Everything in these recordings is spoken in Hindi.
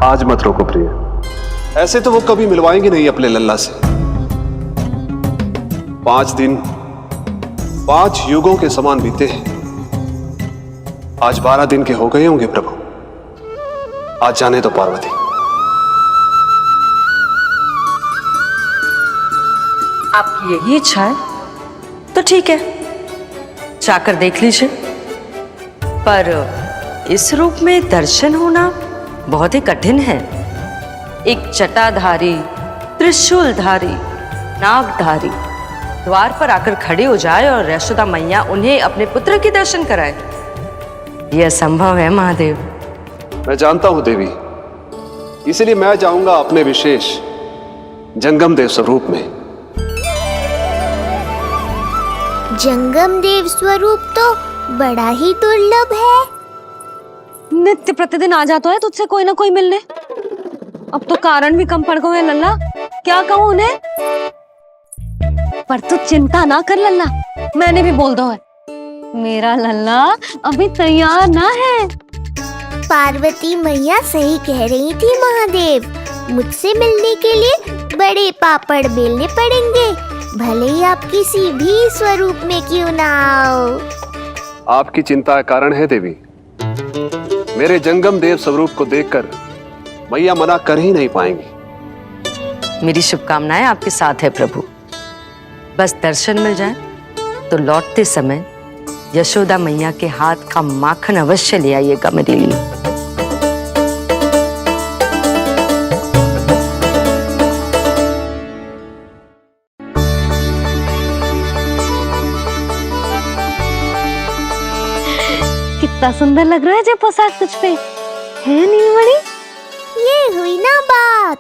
आज मत रोको प्रिय, ऐसे तो वो कभी मिलवाएंगे नहीं अपने लल्ला से। 5 दिन 5 युगों के समान बीते हैं, आज 12 दिन के हो गए होंगे प्रभु। आज जाने तो पार्वती। आपकी यही इच्छा है तो ठीक है, जाकर देख लीजिए, पर इस रूप में दर्शन होना बहुत ही कठिन है। एक जटाधारी, त्रिशूलधारी, नागधारी द्वार पर आकर खड़े हो जाए और यशोदा मैया उन्हें अपने पुत्र के दर्शन कराए, यह असंभव है महादेव। मैं जानता हूं देवी, इसलिए मैं जाऊंगा अपने विशेष जंगम देव स्वरूप में। जंगम देव स्वरूप तो बड़ा ही दुर्लभ है। नित्य प्रतिदिन आ जाता है तुझसे कोई ना कोई मिलने, अब तो कारण भी कम पड़ गए लल्ला, क्या कहूँ उन्हें। पर तू चिंता ना कर लल्ला, मैंने भी बोल दो है, मेरा लल्ला अभी तैयार ना है। पार्वती मैया सही कह रही थी महादेव, मुझसे मिलने के लिए बड़े पापड़ बेलने पड़ेंगे, भले ही आप किसी भी स्वरूप में क्यों ना आओ। आपकी चिंता का कारण है देवी, मेरे जंगम देव स्वरूप को देखकर मैया मना कर ही नहीं पाएंगी। मेरी शुभकामनाएं आपके साथ है प्रभु, बस दर्शन मिल जाए तो लौटते समय यशोदा मैया के हाथ का माखन अवश्य ले आइएगा मेरे लिए। कितना सुंदर लग रहा है ये पोशाक तुझ पे, है नीलमणि? ये हुई ना बात,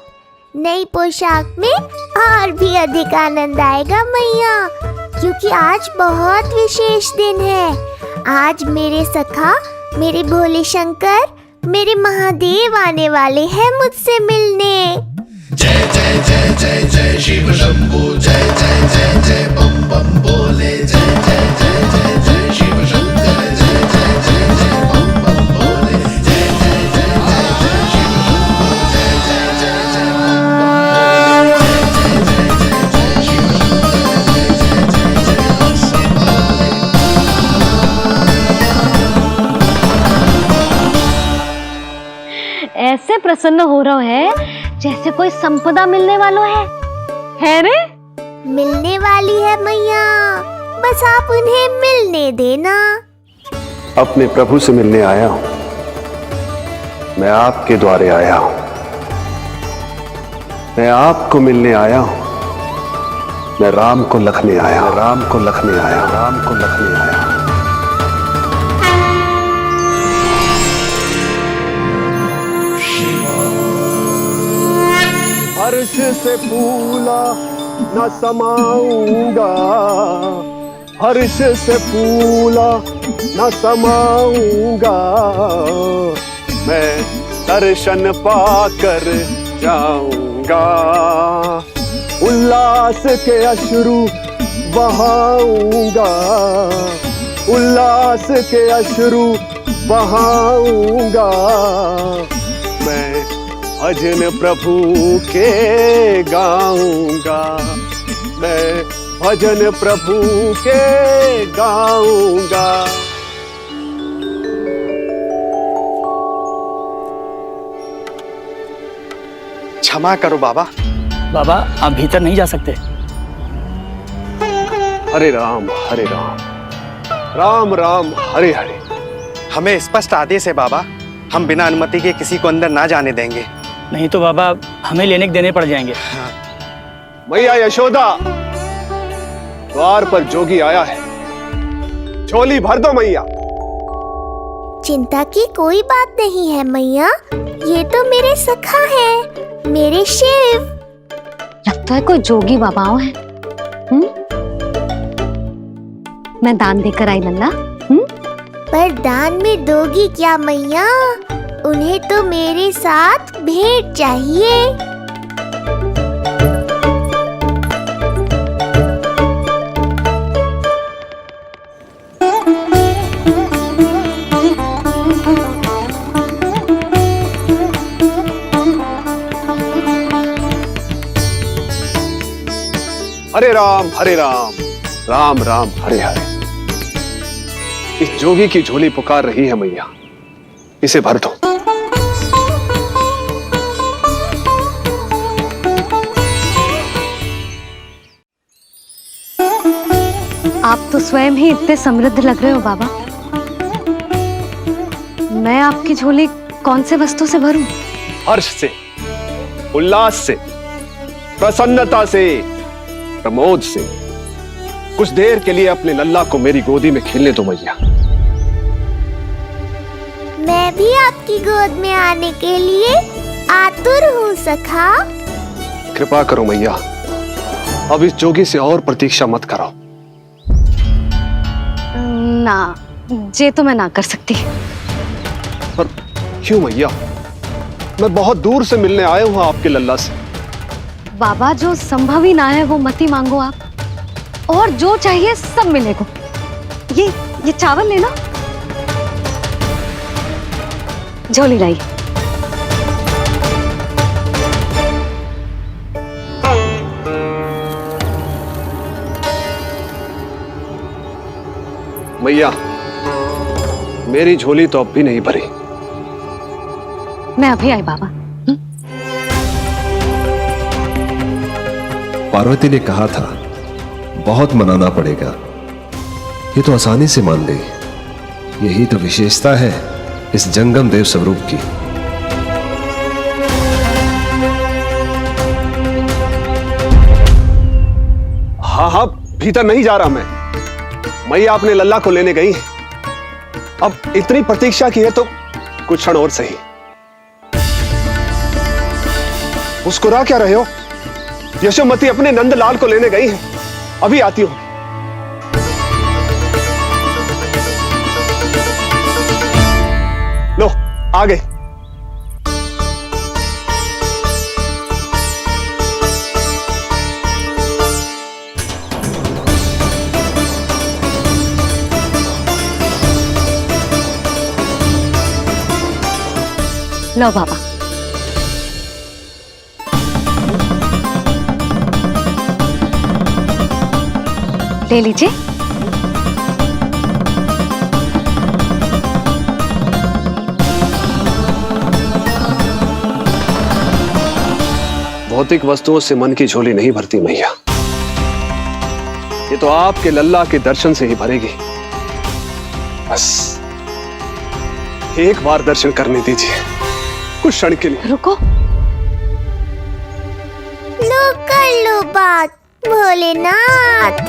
नई पोशाक में और भी अधिक आनंद आएगा मैया, क्योंकि आज बहुत विशेष दिन है। आज मेरे सखा, मेरे भोले शंकर, मेरे महादेव आने वाले हैं मुझसे मिलने। जय जय जय जय जय शिव शंभू, जय जय जय जय बम बम बोले, जय जय जय जय जय शिव शंकर, जय जय जय जय बम बम बोले, जय जय जय जय जय शिव शंभू, जय जय जय जय बम बम बोले, जय जय जय जय शिव शंकर, जय जय जय जय बम। ऐसे प्रसन्न हो रहा है जैसे कोई संपदा मिलने वाला है रे? मिलने वाली है मैया, बस आप उन्हें मिलने देना। अपने प्रभु से मिलने आया हूं, मैं आपके द्वारे आया हूं, मैं आपको मिलने आया हूं, मैं राम को लखने आया, राम को लखने आया, राम को लखने आया। हर्ष से फूला न समाऊंगा, हर्ष से फूला न समाऊंगा, मैं दर्शन पाकर जाऊंगा, उल्लास के अश्रु बहाऊंगा, उल्लास के अश्रु बहाऊंगा, मैं भजन प्रभु के गाऊंगा, मैं भजन प्रभु के गाऊंगा। क्षमा करो बाबा। बाबा आप भीतर नहीं जा सकते। हरे राम हरे राम, राम राम हरे हरे। हमें स्पष्ट आदेश है बाबा, हम बिना अनुमति के किसी को अंदर ना जाने देंगे। नहीं तो बाबा हमें लेने के देने पड़ जाएंगे। मैया यशोदा, द्वार पर जोगी आया है, झोली भर दो मैया। चिंता की कोई बात नहीं है मैया, ये तो मेरे सखा हैं, मेरे शिव। लगता है कोई जोगी बाबाओ है। मैं दान देकर आई लल्ला। पर दान में दोगी क्या मैया, उन्हें तो मेरे साथ भेंट चाहिए। हरे राम राम राम हरे हरे। इस जोगी की झोली पुकार रही है मैया, इसे भर दो। आप तो स्वयं ही इतने समृद्ध लग रहे हो बाबा। मैं आपकी झोली कौन से वस्तु से भरूं? हर्ष से, उल्लास से, प्रसन्नता से, प्रमोद से। कुछ देर के लिए अपने लल्ला को मेरी गोदी में खेलने दो मैया। मैं भी आपकी गोद में आने के लिए आतुर हूँ सखा। कृपा करो मैया, अब इस जोगी से और प्रतीक्षा मत कराओ। ना, ये तो मैं ना कर सकती। पर क्यों मैया? मैं बहुत दूर से मिलने आया हूँ आपके लल्ला से। बाबा, जो संभव ही ना है वो मत ही मांगो आप, और जो चाहिए सब मिलेगा। ये चावल लेना, झोली लाइए। मैया, मेरी झोली तो अब भी नहीं भरी। मैं अभी आई बाबा। पार्वती ने कहा था बहुत मनाना पड़ेगा, ये तो आसानी से मान ले। यही तो विशेषता है इस जंगम देव स्वरूप की। हाँ हाँ, भीतर नहीं जा रहा मैं। मैया अपने लल्ला को लेने गई है। अब इतनी प्रतीक्षा की है तो कुछ क्षण और सही। मुस्कुरा क्या रहे हो? यशोमती अपने नंदलाल को लेने गई है, अभी आती हूं। लो, आ गए। लो बाबा। ले लीजिए। भौतिक वस्तुओं से मन की झोली नहीं भरती मैया, ये तो आपके लल्ला के दर्शन से ही भरेगी। बस एक बार दर्शन करने दीजिए, कुछ क्षण के लिए। रुको। लो कर लो बात भोलेनाथ।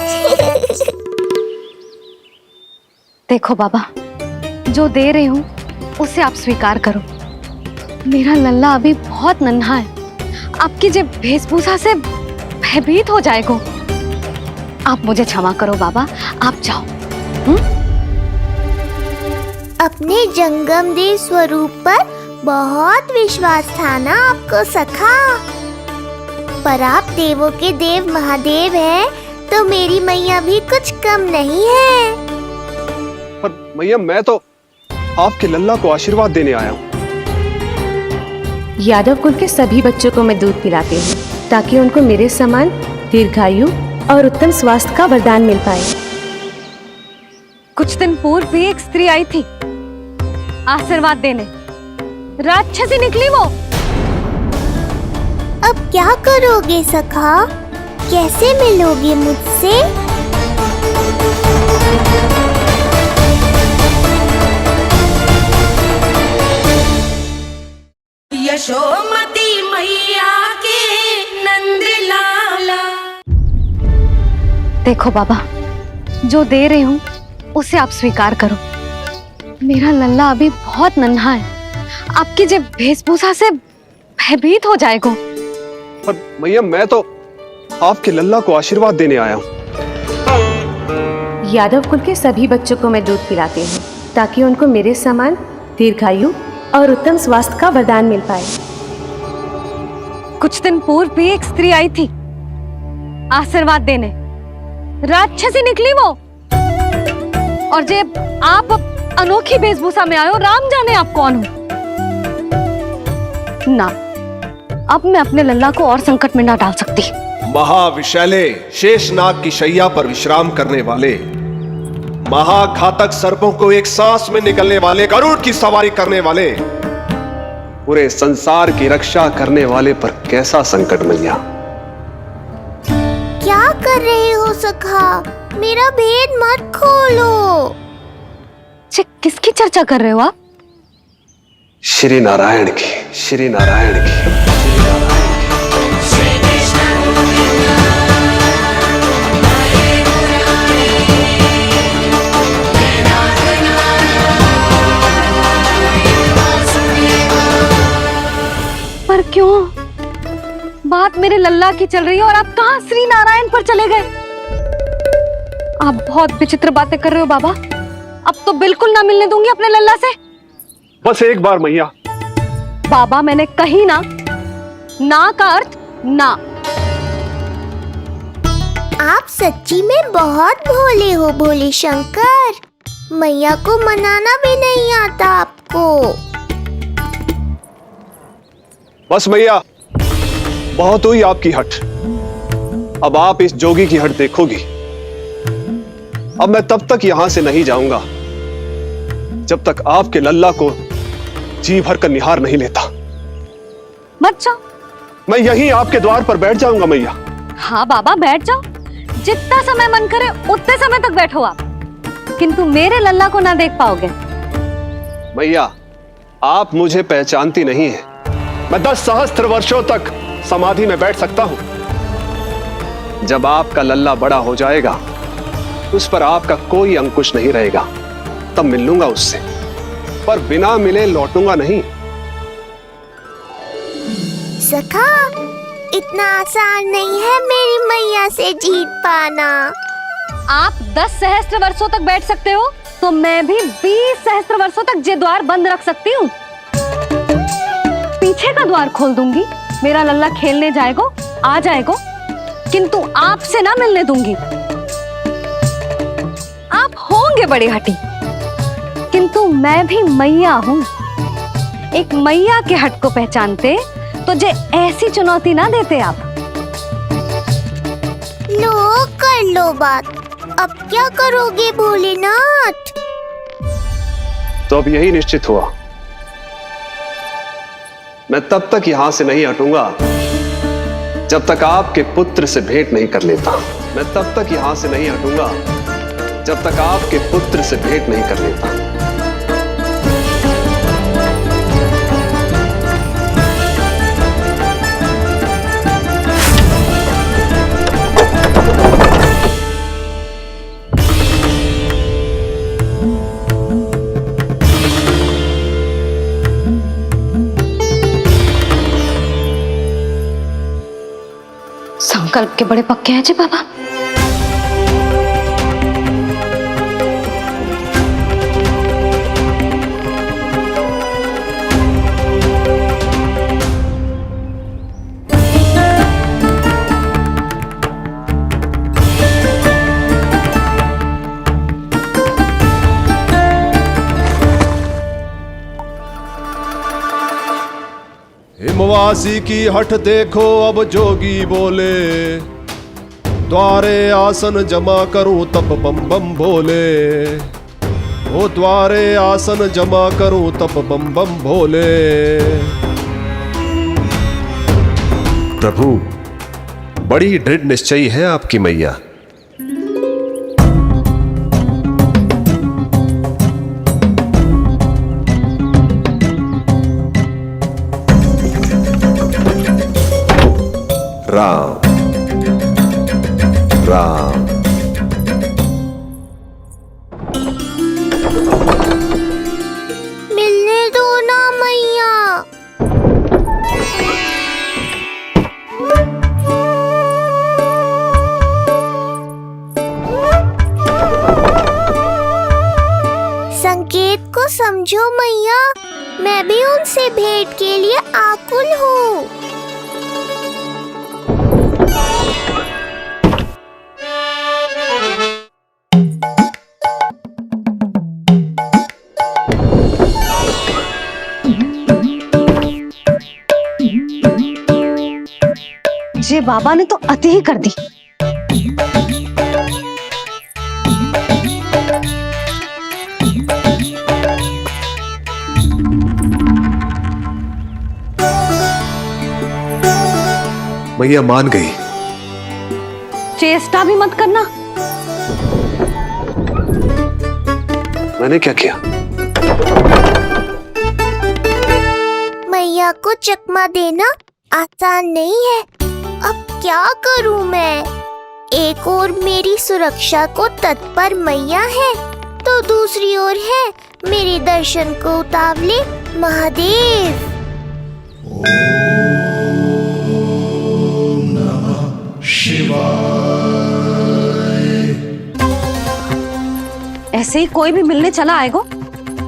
देखो बाबा, जो दे रही हूं उसे आप स्वीकार करो। मेरा लल्ला अभी बहुत नन्हा है, आपकी जब वेशभूषा से भयभीत हो जाएगा। आप मुझे क्षमा करो बाबा, आप जाओ। अपने जंगम देव स्वरूप पर बहुत विश्वास था ना आपको सखा। पर आप देवों के देव महादेव हैं, तो मेरी मैया भी कुछ कम नहीं है। पर मैया, मैं तो आपके लल्ला को आशीर्वाद देने आया हूँ। यादव कुल के सभी बच्चों को मैं दूध पिलाती हूँ, ताकि उनको मेरे समान दीर्घायु और उत्तम स्वास्थ्य का वरदान मिल पाए। कुछ दिन पूर्व भी एक स्त्री आई थी आशीर्वाद देने, राक्षसी निकली वो। अब क्या करोगे सखा? कैसे मिलोगे मुझसे? यशोमती मैया के नंद लाला। देखो बाबा, जो दे रही हूँ उसे आप स्वीकार करो। मेरा लल्ला अभी बहुत नन्हा है, आपकी जब वेशभूषा से भयभीत हो जाएगा। पर मैया, मैं तो आपके लल्ला को आशीर्वाद देने आया हूँ। यादव कुल के सभी बच्चों को मैं दूध पिलाती हूँ, ताकि उनको मेरे समान दीर्घायु और उत्तम स्वास्थ्य का वरदान मिल पाए। कुछ दिन पूर्व भी एक स्त्री आई थी आशीर्वाद देने, राक्षसी निकली वो। और जब आप अनोखी वेशभूषा में आए हो, राम जाने आप कौन हो। ना, अब मैं अपने लल्ला को और संकट में ना डाल सकती। महाविशैले शेषनाग की शैया पर विश्राम करने वाले, महाघातक सर्पों को एक सांस में निकलने वाले, गरुड़ की सवारी करने वाले, पूरे संसार की रक्षा करने वाले पर कैसा संकट मैया। क्या कर रहे हो सखा? मेरा भेद मत खोलो। किसकी चर्चा कर रहे हो आप? श्री नारायण की, श्री नारायण की। पर क्यों? बात मेरे लल्ला की चल रही है और आप कहाँ श्री नारायण पर चले गए? आप बहुत विचित्र बातें कर रहे हो बाबा। अब तो बिल्कुल ना मिलने दूंगी अपने लल्ला से। बस एक बार मैया। बाबा मैंने कही ना, ना का अर्थ ना। आप सच्ची में बहुत भोले हो भोले शंकर। मैया को मनाना भी नहीं आता आपको। बस मैया, बहुत हुई आपकी हट। अब आप इस जोगी की हट देखोगी। अब मैं तब तक यहां से नहीं जाऊंगा जब तक आपके लल्ला को जी भर कर निहार नहीं लेता। मत जाओ। मैं यहीं आपके द्वार पर बैठ जाऊंगा मैया। हाँ बाबा बैठ जाओ, जितना समय मन करे उतने समय तक बैठो आप, किंतु मेरे लल्ला को ना देख पाओगे। मैया, आप मुझे पहचानती नहीं है। मैं 10 सहस्त्र वर्षों तक समाधि में बैठ सकता हूं। जब आपका लल्ला बड़ा हो जाएगा, उस पर आपका कोई अंकुश नहीं रहेगा, तब मिल लूंगा उससे, पर बिना मिले लौटूंगा नहीं। सखा, इतना आसान नहीं है मेरी मैया से जीत पाना। आप 10 सहस्त्र वर्षों तक बैठ सकते हो, तो मैं भी 20 सहस्त्र वर्षों तक ये द्वार बंद रख सकती हूँ। पीछे का द्वार खोल दूंगी, मेरा लल्ला खेलने जाएगा, आ जाएगा, किंतु आपसे ना मिलने दूंगी। आप होंगे बड़े हठी, किंतु मैं भी मैया हूँ। एक मैया के हट को पहचानते तो जे ऐसी चुनौती ना देते आप। लो कर लो बात। अब क्या करोगे भोलेनाथ? तो अब यही निश्चित हुआ, मैं तब तक यहां से नहीं हटूंगा जब तक आपके पुत्र से भेंट नहीं कर लेता। मैं तब तक यहां से नहीं हटूंगा जब तक आपके पुत्र से भेंट नहीं कर लेता। संकल्प के बड़े पक्के हैं जी बाबा। हिमवासी की हठ देखो अब जोगी बोले, द्वारे आसन जमा करूं तब बम बम भोले। ओ द्वारे आसन जमा करूं तब बम बम भोले। प्रभु, बड़ी दृढ़ निश्चयी है आपकी मैया। राम राम। मिलने दो ना मैया। संकेत को समझो मैया, मैं भी उनसे भेंट के लिए आकुल हूँ। जे ये बाबा ने तो अति ही कर दी। मैया मान गई। चेष्टा भी मत करना। मैंने क्या किया? मैया को चकमा देना आसान नहीं है। अब क्या करूं मैं? एक ओर मेरी सुरक्षा को तत्पर मैया है, तो दूसरी ओर है मेरे दर्शन को उतावले महादेव। ऐसे ही कोई भी मिलने चला आएगा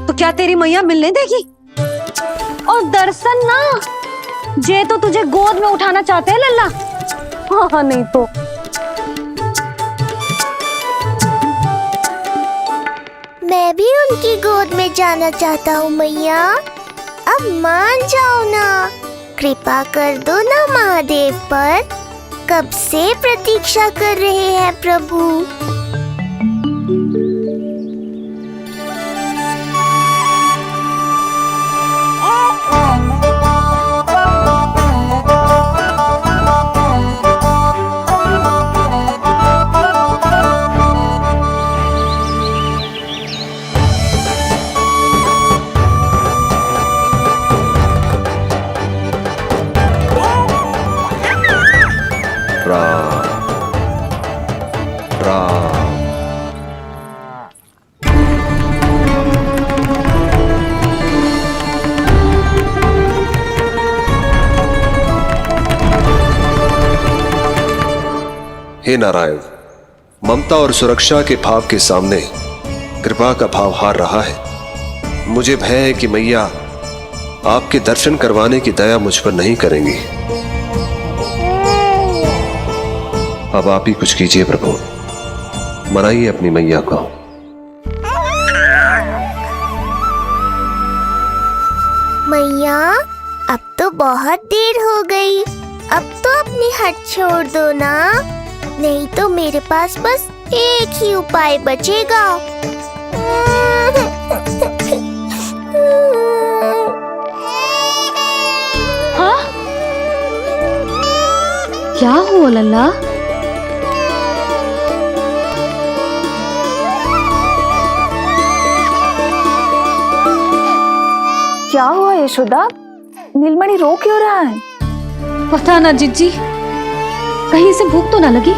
तो क्या तेरी मैया मिलने देगी? और दर्शन ना, जे तो तुझे गोद में उठाना चाहते हैं लल्ला। हाँ नहीं तो मैं भी उनकी गोद में जाना चाहता हूँ मैया। अब मान जाओ ना, कृपा कर दो ना महादेव पर। कब से प्रतीक्षा कर रहे हैं प्रभु। हे नारायण, ममता और सुरक्षा के भाव के सामने कृपा का भाव हार रहा है। मुझे भय है कि मैया आपके दर्शन करवाने की दया मुझ पर नहीं करेंगी। अब आप ही कुछ कीजिए प्रभु, मनाइए अपनी मैया को। मैया अब तो बहुत देर हो गई। अब तो अपनी हट छोड़ दो ना, नहीं तो मेरे पास बस एक ही उपाय बचेगा। हाँ? क्या हुआ लल्ला? क्या हुआ यशोदा? नीलमणि रो क्यों रहा है? पता ना जिज्जी, कहीं से भूख तो ना लगी?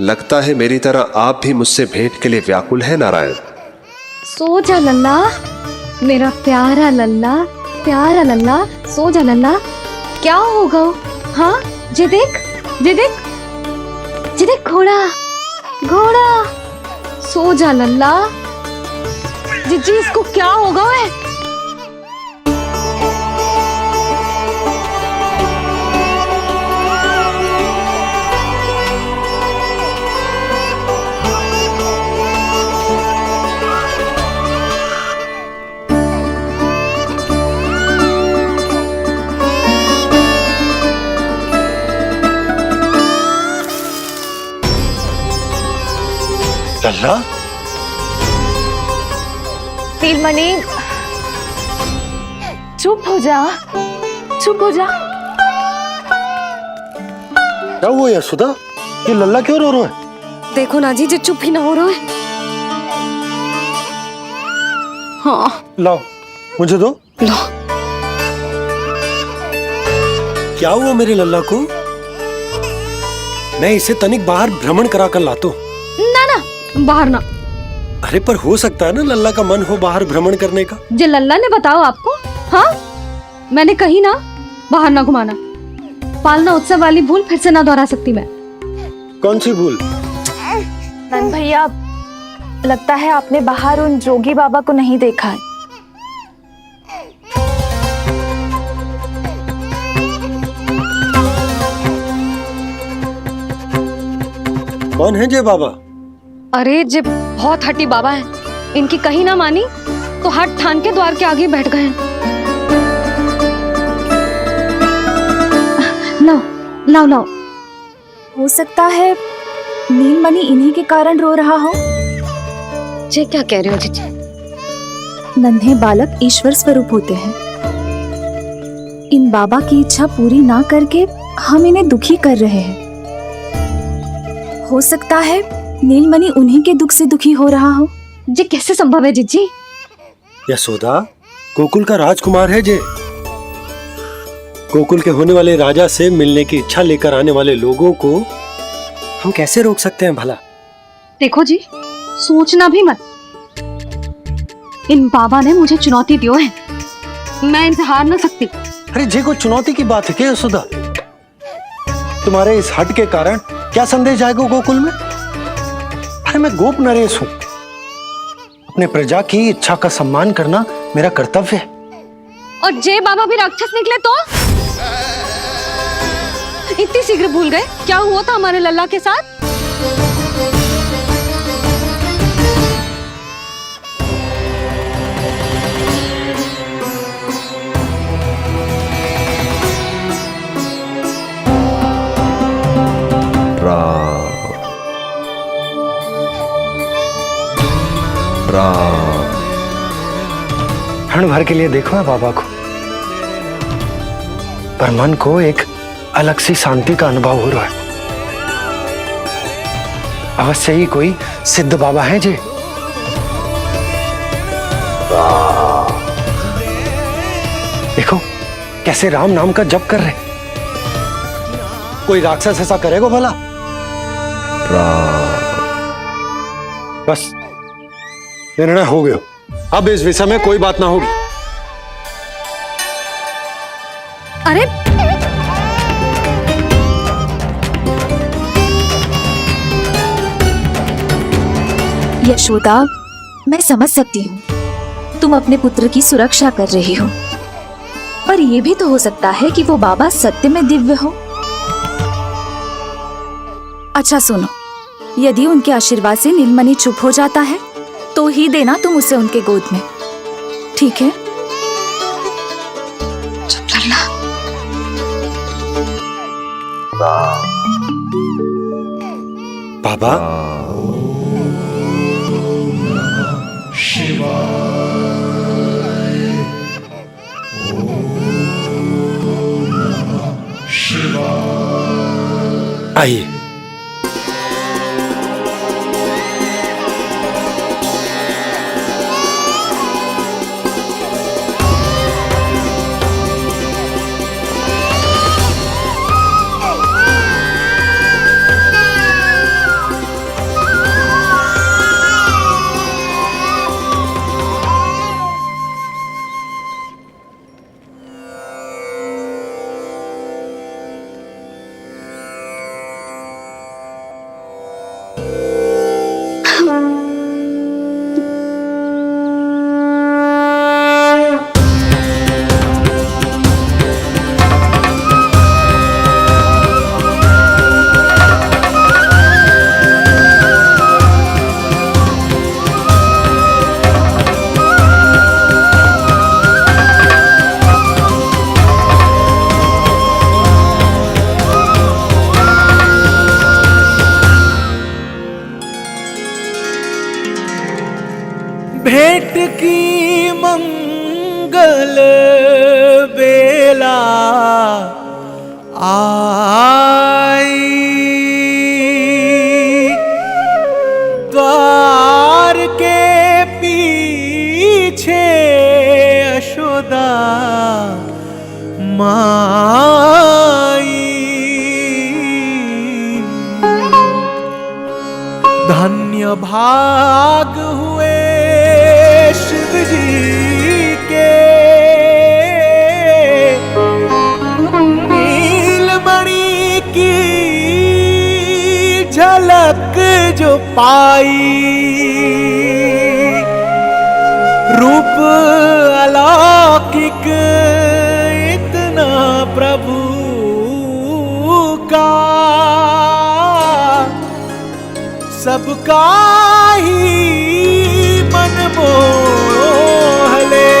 लगता है मेरी तरह आप भी मुझसे भेंट के लिए व्याकुल है नारायण। सो जा लल्ला, मेरा प्यारा लल्ला, प्यारा लल्ला, सो जा लल्ला। क्या होगा? हाँ, जे देख, जे देख, जे देख, घोड़ा, घोड़ा। सो जा लल्ला। जिज्जी, इसको क्या होगा? है लल्ला, नीलमणि चुप हो जा, चुप हो जा। क्या हुआ यशोदा? ये लल्ला क्यों रो रहा है? देखो ना जी, जो चुप ही ना हो रहा है। हाँ, लाओ, मुझे दो। लो। क्या हुआ मेरे लल्ला को? मैं इसे तनिक बाहर भ्रमण करा कर लाता हूं। ना ना, बाहर ना। अरे पर हो सकता है ना लल्ला का मन हो बाहर भ्रमण करने का। जे लल्ला ने बताओ आपको? हाँ, मैंने कही ना बाहर ना घुमाना। पालना उत्सव वाली भूल फिर से ना दोहरा सकती मैं। कौन सी भूल? नंद भैया, लगता है आपने बाहर उन जोगी बाबा को नहीं देखा है। कौन है जय बाबा? अरे जे बहुत हट्टी बाबा है, इनकी कहीं ना मानी तो हट ठान के द्वार के आगे बैठ गए हैं। लाओ लाओ लाओ। हो सकता है नीलमणि इन्हीं के कारण रो रहा हो। ये क्या कह रहे हो जीजी? नन्हे बालक ईश्वर स्वरूप होते हैं। इन बाबा की इच्छा पूरी ना करके हम इन्हें दुखी कर रहे हैं। हो सकता है नीलमणि उन्हीं के दुख से दुखी हो रहा हो। ये कैसे संभव है जीजी? यशोदा, गोकुल का राजकुमार है जे। गोकुल के होने वाले राजा से मिलने की इच्छा लेकर आने वाले लोगों को हम कैसे रोक सकते हैं भला? देखो जी, सोचना भी मत। इन बाबा ने मुझे चुनौती दियो है, मैं इनसे हार ना सकती। अरे जे कोई चुनौती की बात है क्या यशोदा? तुम्हारे इस हट के कारण क्या संदेश जाएगा गोकुल में? अरे मैं गोप नरेश हूं। अपने प्रजा की इच्छा का सम्मान करना मेरा कर्तव्य है। और जे बाबा भी राक्षस निकले तो? इतनी शीघ्र भूल गए क्या हुआ था हमारे लल्ला के साथ? क्षण भर के लिए देखो है बाबा को, पर मन को एक अलग सी शांति का अनुभव हो रहा है। अवश्य ही कोई सिद्ध बाबा हैं जी। देखो कैसे राम नाम का जप कर रहे। कोई राक्षस ऐसा करेगा भला? बस निर्णय हो गया, अब इस विषय में कोई बात ना होगी। अरे यशोदा, मैं समझ सकती हूँ तुम अपने पुत्र की सुरक्षा कर रही हो, पर यह भी तो हो सकता है कि वो बाबा सत्य में दिव्य हो। अच्छा सुनो, यदि उनके आशीर्वाद से नीलमणि चुप हो जाता है तो ही देना तुम उसे उनके गोद में, ठीक है? चुप लल्ला। बाबा, आइए। भेंट की मंगल बेला आई, द्वार के पीछे यशोदा माई। धन्य भाग हुए शिव जी के, नीलमणि की झलक जो पाई। रूप अलौकिक इतना प्रभु का, सबका ही मन मोह ले।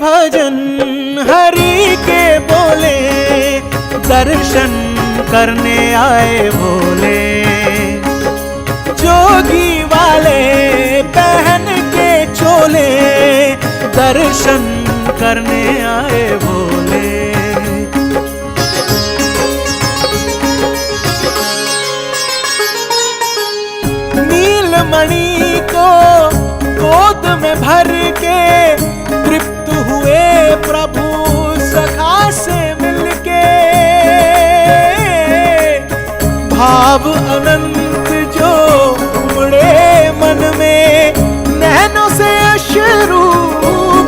भजन हरि के बोले, दर्शन करने आए भोले। जोगी वाले पहन के चोले, दर्शन करने आए भोले। नीलमणि को गोद में भर के तृप्त हुए प्रभु सखा से मिलके। भाव अनंत जो उमड़े मन में, नैनों से अश्रु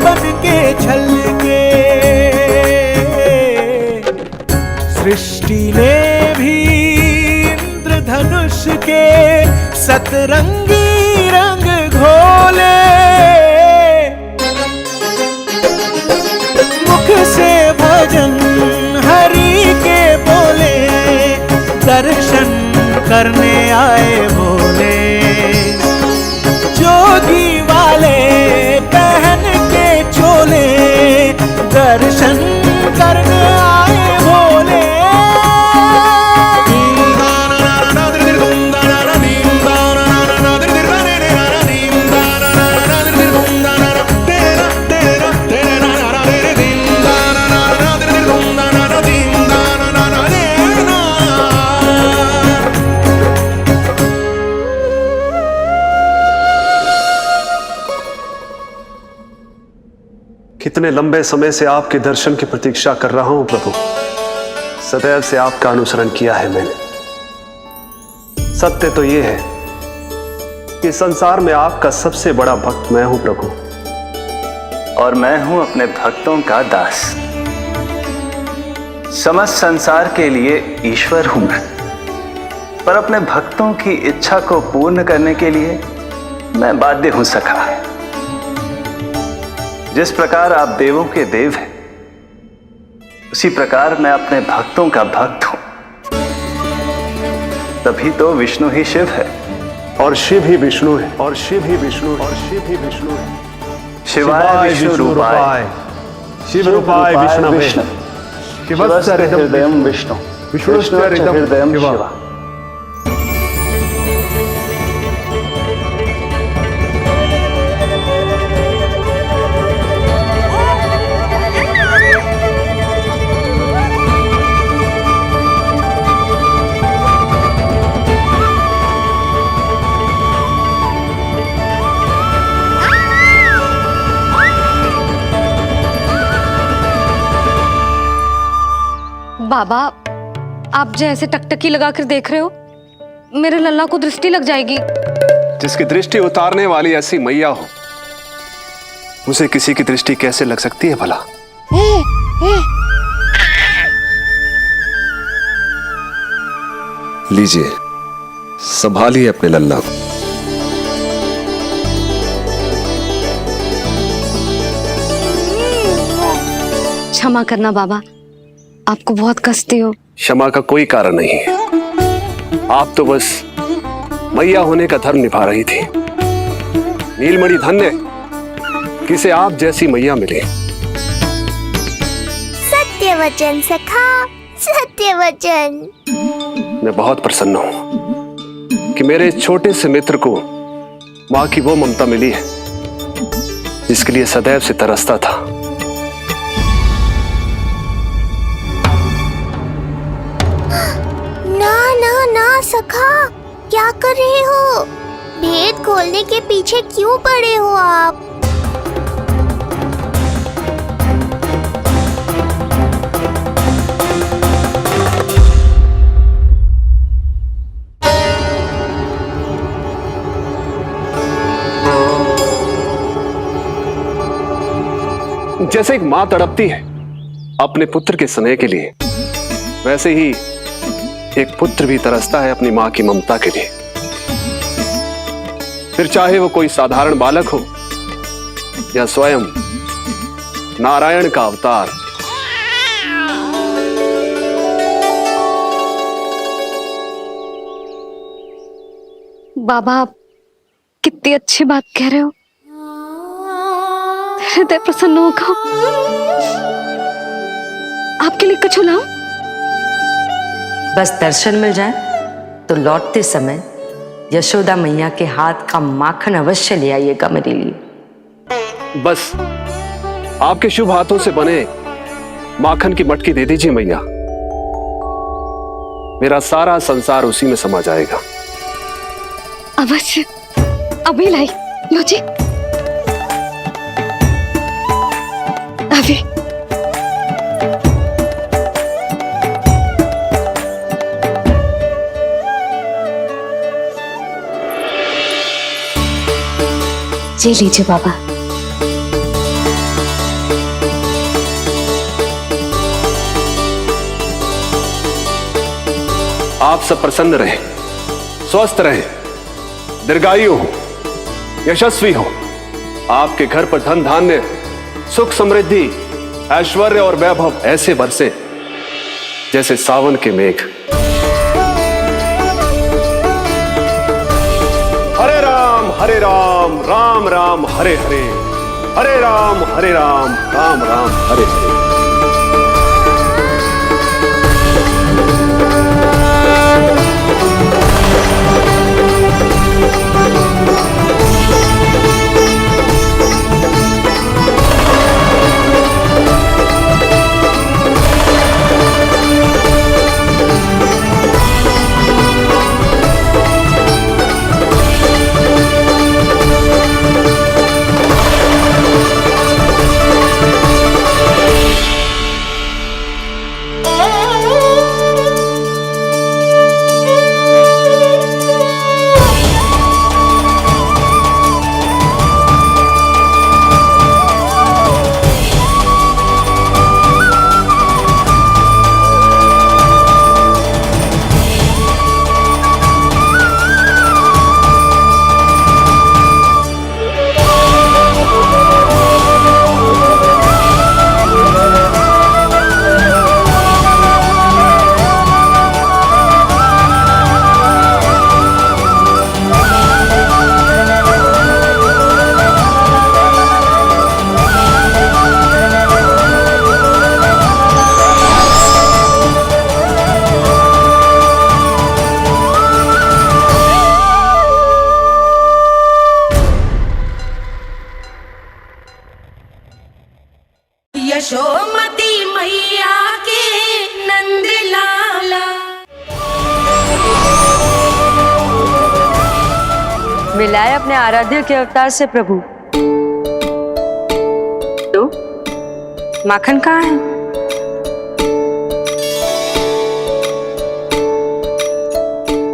बन के छलके। सृष्टि ने भी इंद्रधनुष के सतरंगी रंग घोले। मुख से भजन हरि के बोले, दर्शन करने आए भोले। जोगी वाले पहन के चोले, दर्शन करने आए भोले। कितने लंबे समय से आपके दर्शन की प्रतीक्षा कर रहा हूं प्रभु। सदैव से आपका अनुसरण किया है मैंने। सत्य तो यह है कि संसार में आपका सबसे बड़ा भक्त मैं हूं प्रभु, और मैं हूं अपने भक्तों का दास। समस्त संसार के लिए ईश्वर हूं मैं, पर अपने भक्तों की इच्छा को पूर्ण करने के लिए मैं बाध्य हूं सखा। जिस प्रकार आप देवों के देव हैं, उसी प्रकार मैं अपने भक्तों का भक्त हूं। तभी तो विष्णु ही शिव है, और शिव ही विष्णु है, और शिव ही विष्णु है, और शिव ही विष्णु है। शिवाय विष्णु रूपाय, शिव रूपाय विष्णवे, शिवस्य हृदयं विष्णु, विष्णुस्य हृदयं शिवा। बाबा, आप जैसे टकटकी लगाकर देख रहे हो, मेरे लल्ला को दृष्टि लग जाएगी। जिसकी दृष्टि उतारने वाली ऐसी मैया हो, उसे किसी की दृष्टि कैसे लग सकती है भला? लीजिए, संभालिए अपने लल्ला को। क्षमा करना बाबा, आपको बहुत कष्ट हो। क्षमा का कोई कारण नहीं है। आप तो बस मैया होने का धर्म निभा रही थी। नीलमणि धन्य किसे आप जैसी मैया मिले। सत्य वचन सखा, सत्य वचन। मैं बहुत प्रसन्न हूं कि मेरे इस छोटे से मित्र को मां की वो ममता मिली है जिसके लिए सदैव से तरसता था। ना ना ना सखा, क्या कर रहे हो? भेद खोलने के पीछे क्यों पड़े हो आप? जैसे एक मां तड़पती है अपने पुत्र के स्नेह के लिए, वैसे ही एक पुत्र भी तरसता है अपनी मां की ममता के लिए। फिर चाहे वो कोई साधारण बालक हो या स्वयं नारायण का अवतार। बाबा, आप कितनी अच्छी बात कह रहे हो। हृदय प्रसन्न होगा। आपके लिए कुछ लाऊं? बस दर्शन मिल जाए तो लौटते समय यशोदा मैया के हाथ का माखन अवश्य ले आइएगा मेरे लिए। बस आपके शुभ हाथों से बने माखन की मटकी दे दीजिए मैया, मेरा सारा संसार उसी में समा जाएगा। अवश्य, अभी लाई। लो जी, अभी। जी लीजिए बाबा। आप सब प्रसन्न रहे, स्वस्थ रहे, दीर्घायु हो, यशस्वी हो। आपके घर पर धन धान्य, सुख समृद्धि, ऐश्वर्य और वैभव ऐसे बरसे जैसे सावन के मेघ। हरे राम राम राम हरे हरे, हरे राम राम राम हरे हरे। यशोमती मैया के नंद लाला। मिलाए अपने आराध्य के अवतार से प्रभु। तो माखन कहाँ है?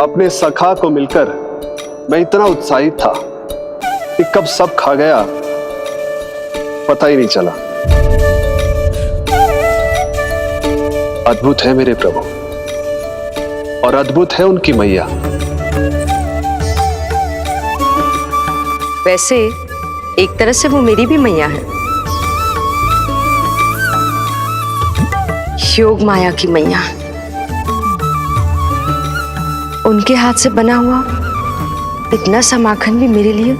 अपने सखा को मिलकर मैं इतना उत्साहित था कि कब सब खा गया पता ही नहीं चला। अद्भुत है मेरे प्रभु और अद्भुत है उनकी मैया। वैसे एक तरह से वो मेरी भी मैया है, योग माया की मैया। उनके हाथ से बना हुआ इतना सा माखन भी मेरे लिए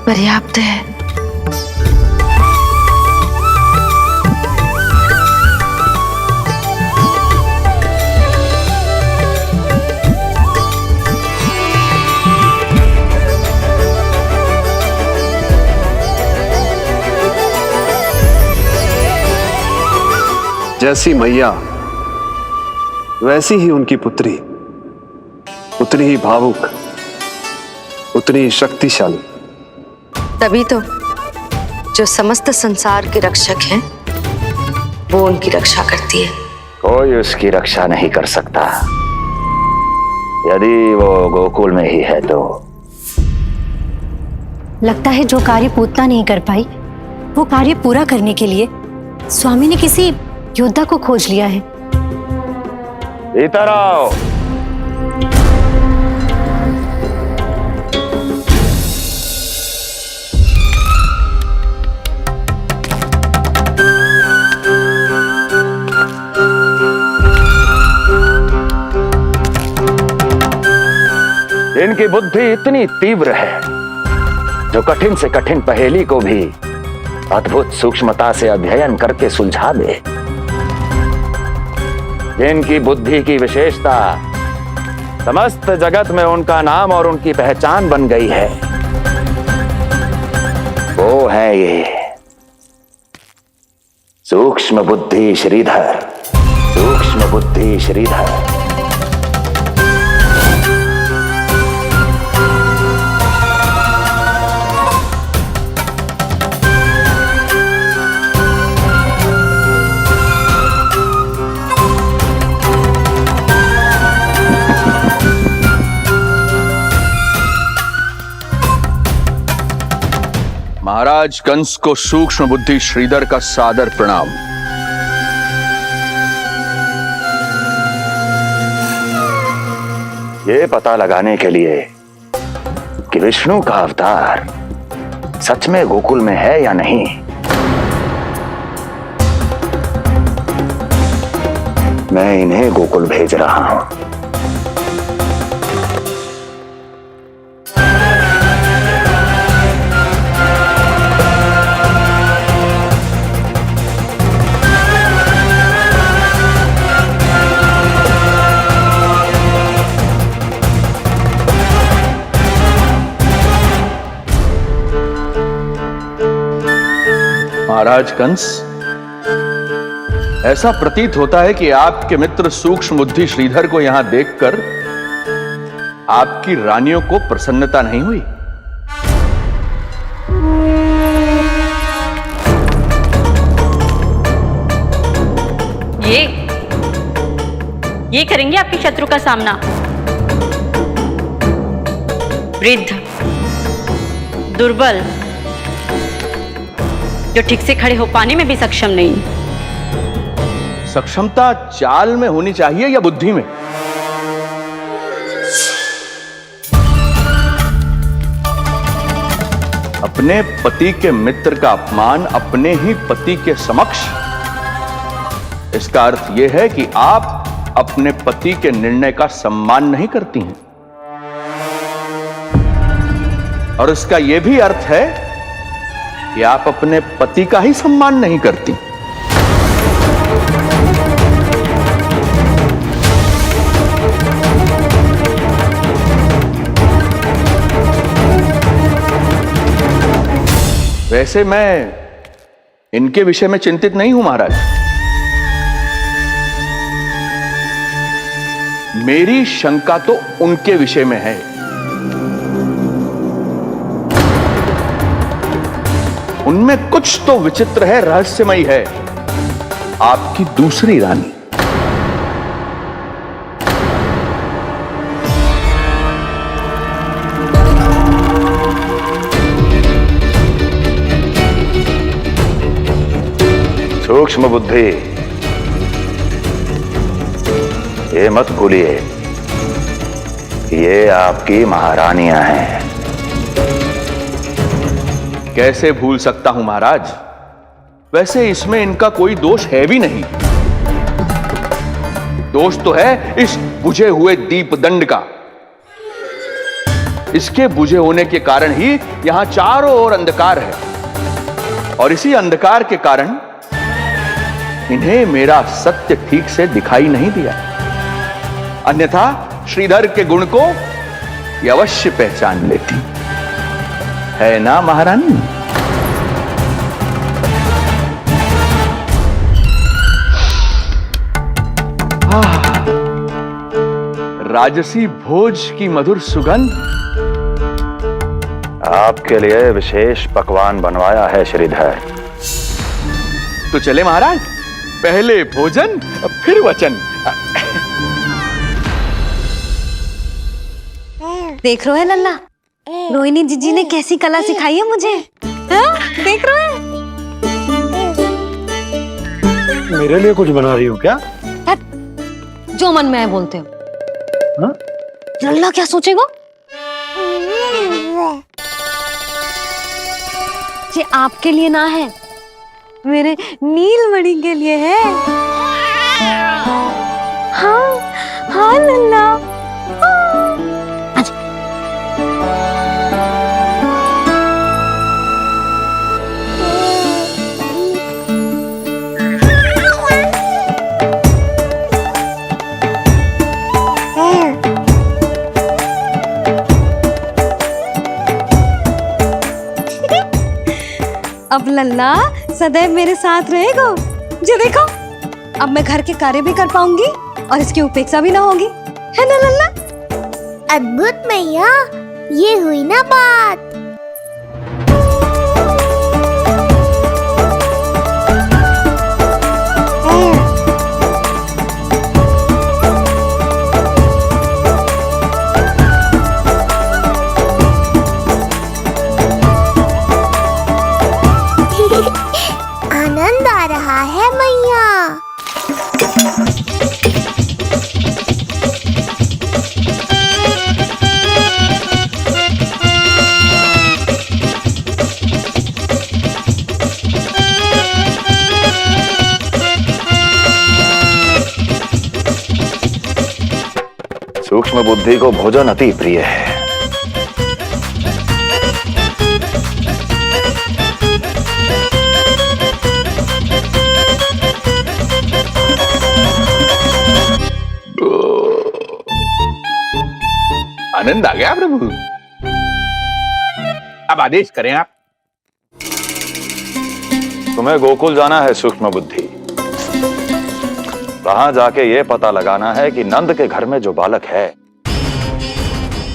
पर्याप्त है। जैसी मैया वैसी ही उनकी पुत्री, उतनी ही भावुक, उतनी ही शक्तिशाली। तभी तो जो समस्त संसार के रक्षक हैं वो उनकी रक्षा करती है। कोई उसकी रक्षा नहीं कर सकता। यदि वो गोकुल में ही है तो। लगता है जो कार्य पूतना नहीं कर पाई वो कार्य पूरा करने के लिए स्वामी ने किसी योद्धा को खोज लिया है। इधर आओ। इनकी बुद्धि इतनी तीव्र है जो कठिन से कठिन पहेली को भी अद्भुत सूक्ष्मता से अध्ययन करके सुलझा दे। जिनकी बुद्धि की विशेषता समस्त जगत में उनका नाम और उनकी पहचान बन गई है, वो है ये सूक्ष्म बुद्धि श्रीधर। सूक्ष्म बुद्धि श्रीधर। महाराज कंस को सूक्ष्म बुद्धि श्रीधर का सादर प्रणाम। ये पता लगाने के लिए कि विष्णु का अवतार सच में गोकुल में है या नहीं, मैं इन्हें गोकुल भेज रहा हूं। महाराज कंस, ऐसा प्रतीत होता है कि आपके मित्र सूक्ष्म बुद्धि श्रीधर को यहां देखकर आपकी रानियों को प्रसन्नता नहीं हुई। ये करेंगे आपके शत्रु का सामना। वृद्ध, दुर्बल, जो ठीक से खड़े हो पाने में भी सक्षम नहीं। सक्षमता चाल में होनी चाहिए या बुद्धि में? अपने पति के मित्र का अपमान अपने ही पति के समक्ष, इसका अर्थ यह है कि आप अपने पति के निर्णय का सम्मान नहीं करती हैं। और इसका यह भी अर्थ है कि आप अपने पति का ही सम्मान नहीं करती। वैसे मैं इनके विषय में चिंतित नहीं हूं महाराज। मेरी शंका तो उनके विषय में है। उनमें कुछ तो विचित्र है, रहस्यमयी है। आपकी दूसरी रानी। सूक्ष्म बुद्धि, ये मत भूलिए कि ये आपकी महारानियां हैं। कैसे भूल सकता हूं महाराज? वैसे इसमें इनका कोई दोष है भी नहीं। दोष तो है इस बुझे हुए दीपदंड का। इसके बुझे होने के कारण ही यहां चारों ओर अंधकार है, और इसी अंधकार के कारण इन्हें मेरा सत्य ठीक से दिखाई नहीं दिया। अन्यथा श्रीधर के गुण को ये अवश्य पहचान लेती, है ना महारानी? राजसी भोज की मधुर सुगंध। आपके लिए विशेष पकवान बनवाया है श्रीधर। तो चले महाराज, पहले भोजन फिर वचन। देख रहे हो लल्ला, रोहिणी जीजी ने कैसी कला सिखाई है मुझे। हाँ? देख रहे हो? मेरे लिए कुछ बना रही हो क्या? जो मन में है बोलते हो। हाँ? लल्ला क्या सोचेगा? ये आपके लिए ना है, मेरे नीलमणि के लिए है। हाँ हाँ लल्ला। अब लल्ला सदैव मेरे साथ रहेगा। जो देखो, अब मैं घर के कार्य भी कर पाऊंगी और इसकी उपेक्षा भी ना होगी, है ना लल्ला? अद्भुत मैया, ये हुई ना बात। आनंद आ रहा है मैया। सूक्ष्म बुद्धि को भोजन अति प्रिय है। आनंद आ गया प्रभु। अब आदेश करें आप। तुम्हें गोकुल जाना है सूक्ष्म बुद्धि। वहां जाके ये पता लगाना है कि नंद के घर में जो बालक है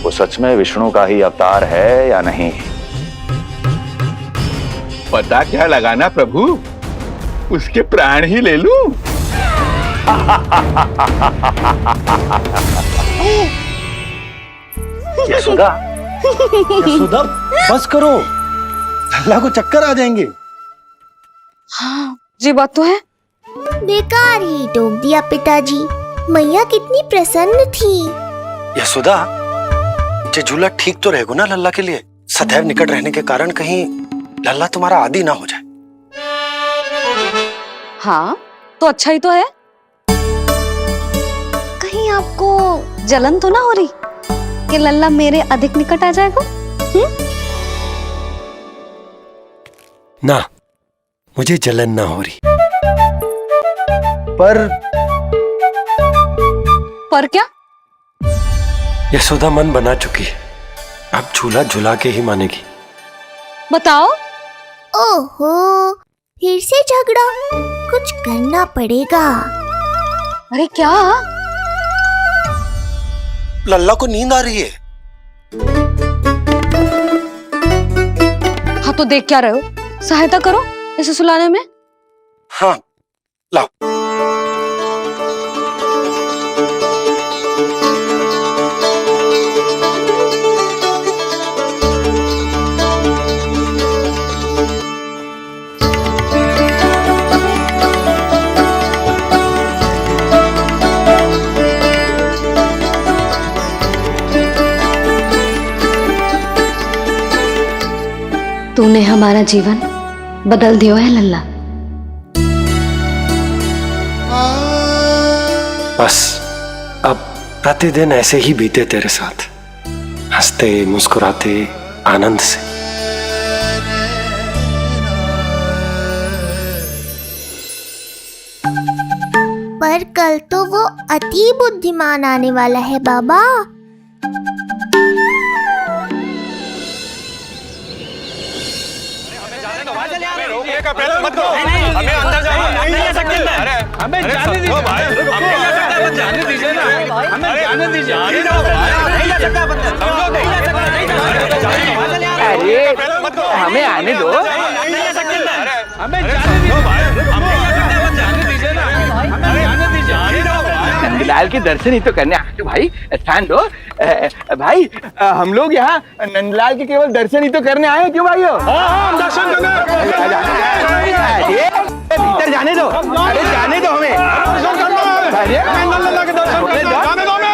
वो सच में विष्णु का ही अवतार है या नहीं। पता क्या लगाना प्रभु, उसके प्राण ही ले लूं। यशोदा, यशोदा बस करो, लल्ला को चक्कर आ जाएंगे। हाँ, ये बात तो है। बेकार ही टोक दिया पिताजी। मैया कितनी प्रसन्न थी। यशोदा, ये झूला ठीक तो रहेगा ना लल्ला के लिए? सदैव निकट रहने के कारण कहीं लल्ला तुम्हारा आदी ना हो जाए। हाँ, तो अच्छा ही तो है। कहीं आपको जलन तो ना हो रही कि लल्ला मेरे अधिक निकट आ जाएगा? ना, मुझे जलन ना हो रही। पर क्या? यशोदा मन बना चुकी है, अब झूला झूला के ही मानेगी। बताओ। ओहो, फिर से झगड़ा। कुछ करना पड़ेगा। अरे क्या? लल्ला को नींद आ रही है। हाँ, तो देख क्या रहे हो? सहायता करो इसे सुलाने में। हाँ, लाओ। तूने हमारा जीवन बदल दिया है लल्ला। बस अब प्रतिदिन ऐसे ही बीते तेरे साथ, हंसते मुस्कुराते आनंद से। पर कल तो वो अति बुद्धिमान आने वाला है बाबा। हमें अंदर हमें जाने दीजिए भाई, हमें जाने दीजिए ना, हमें जाने दीजिए। अरे हमें आने दो, हमें जाने दीजिए ना, हमें जाने दीजिए। नंदलाल के दर्शन ही तो करने आए थे भाई, स्थान दो। भाई हम लोग यहाँ नंदलाल के केवल दर्शन ही तो करने आए हैं, क्यों भाइयों? हाँ, दर्शन करने। भीतर जाने दो, अरे जाने दो हमें। अरे नंदलाल के दर्शन जाने दो हमें।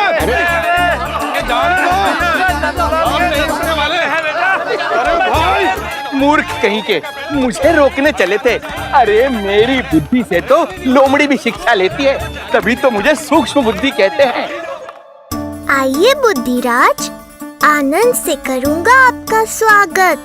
मूर्ख कहीं के, मुझे रोकने चले थे। अरे मेरी बुद्धि से तो लोमड़ी भी शिक्षा लेती है, तभी तो मुझे सूक्ष्म बुद्धि कहते हैं। आइए बुद्धिराज, आनंद से करूंगा आपका स्वागत।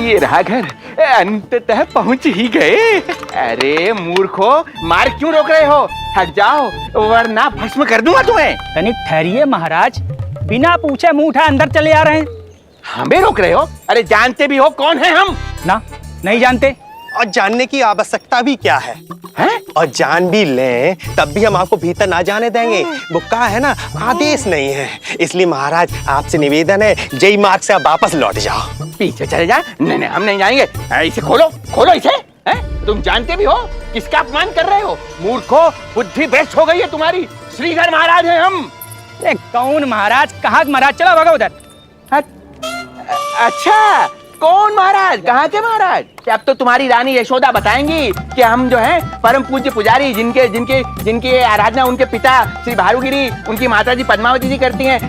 ये रहा घर, अंततः पहुंच ही गए। अरे मूर्खो, मार क्यों रोक रहे हो? हट जाओ वरना भस्म कर दूंगा तुम्हें। तनिक ठहरिए महाराज, बिना पूछे मुंह उठा अंदर चले आ रहे हैं। हमें रोक रहे हो? अरे जानते भी हो कौन है हम? ना, नहीं जानते। और जानने की आवश्यकता भी क्या है? हैं? और जान भी लें तब भी हम आपको भीतर ना जाने देंगे। वो कहा है ना, आदेश नहीं है। इसलिए महाराज आपसे निवेदन है, जय मार्ग से आप वापस लौट जाओ। पीछे चले जाए? नहीं नहीं, हम नहीं जाएंगे। इसे खोलो, खोलो इसे। हैं? तुम जानते भी हो किसका अपमान कर रहे हो? मूर्खो, बुद्धि भ्रष्ट हो गई है तुम्हारी। श्रीधर महाराज हैं हम। कौन महाराज? कहाँ महाराज? चलो भगा उधर। अच्छा, कौन महाराज? कहाँ के महाराज? अब तो तुम्हारी रानी यशोदा बताएंगी कि हम जो है परम पूज्य पुजारी, जिनके जिनके जिनकी आराधना उनके पिता श्री भारुगिरी, उनकी माता जी पद्मावती जी करती हैं।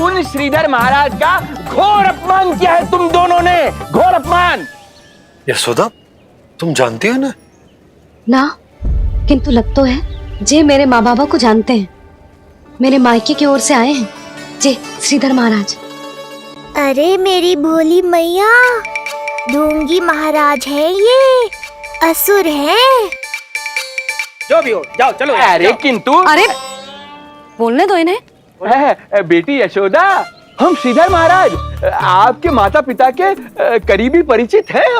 उन श्रीधर महाराज का घोर अपमान किया है तुम दोनों ने, घोर अपमान। यशोदा, तुम जानती हो ना? ना, किंतु लग तो है जे मेरे माँ बाबा को जानते हैं। मेरे मायके की ओर से आए हैं जे श्रीधर महाराज। अरे मेरी भोली मैया, ढोंगी महाराज है ये, असुर है। जो भी हो, जाओ चलो। अरे किंतु, अरे बोलने दो इन्हें। बेटी यशोदा, हम श्रीधर महाराज आपके माता पिता के करीबी परिचित हैं।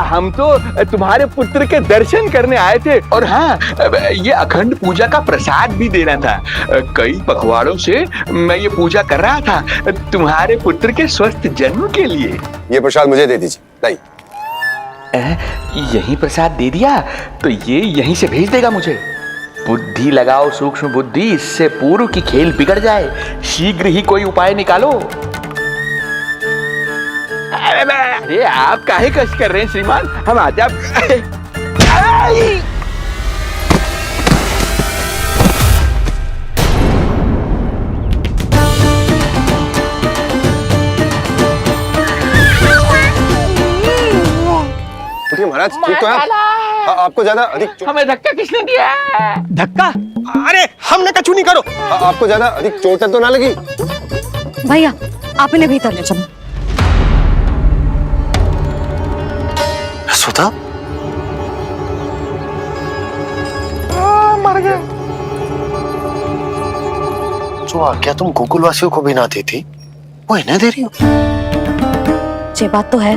हम तो तुम्हारे पुत्र के दर्शन करने आए थे। और हाँ, ये अखंड पूजा का प्रसाद भी देना था। कई पखवाड़ों से मैं ये पूजा कर रहा था तुम्हारे पुत्र के स्वस्थ जन्म के लिए। ये प्रसाद मुझे दे दीजिए। नहीं, यही प्रसाद दे दिया तो ये यहीं से भेज देगा मुझे। बुद्धि लगाओ सूक्ष्म बुद्धि, इससे पूर्व की खेल बिगड़ जाए। शीघ्र ही कोई उपाय निकालो। अरे आप काहे कष्ट कर रहे हैं श्रीमान? हम आजा। महाराज ठीक तो है? आपको ज्यादा अधिक हमें धक्का किसने दिया? धक्का? अरे हमने कछु नहीं करो। आपको ज्यादा अधिक चोट तो ना लगी? भैया, आप इन्हें भीतर ले चलो। यशोदा, मर गए। जो आज्ञा तुम गोकुलवासियों को भी ना दी थी, वो इन्हें दे रही हो? ये बात तो है,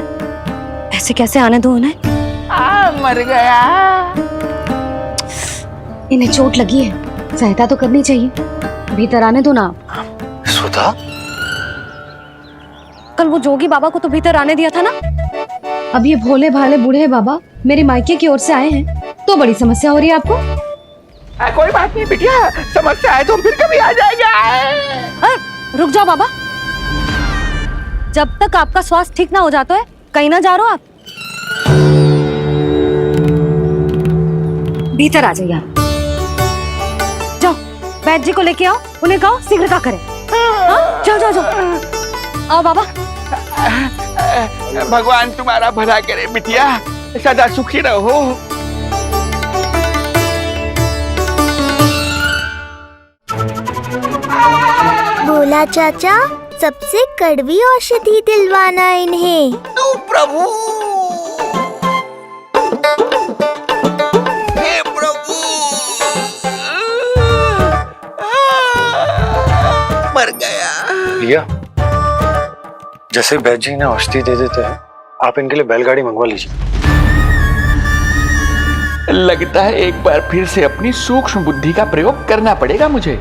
ऐसे कैसे आने दो उन्हें? मर गया। इन्हें चोट लगी है, सहायता तो करनी चाहिए। भीतर आने दो ना। यशोदा, कल वो जोगी बाबा को तो भीतर आने दिया था ना। अब ये भोले भाले बूढ़े बाबा मेरे मायके की ओर से आए हैं, तो बड़ी समस्या हो रही है आपको। कोई बात नहीं बिटिया, समस्या है तो फिर कभी आ जाएगा। रुक जाओ बाबा, जब तक आपका स्वास्थ्य ठीक ना हो जाता है कहीं ना जा रहे हो आप। भीतर आ जाइए आप। जाओ वैद्य जी को लेके आओ, उन्हें कहो शीघ्रता करें। जाओ जाओ जाओ। आओ बाबा। भगवान तुम्हारा भला करे बिटिया, सदा सुखी रहो। बोला चाचा, सबसे कड़वी औषधि दिलवाना इन्हें। प्रभु, मर गया। भैया, जैसे वैद्य जी ने औषधि दे देते हैं, आप इनके लिए बैलगाड़ी मंगवा लीजिए। लगता है एक बार फिर से अपनी सूक्ष्म बुद्धि का प्रयोग करना पड़ेगा मुझे।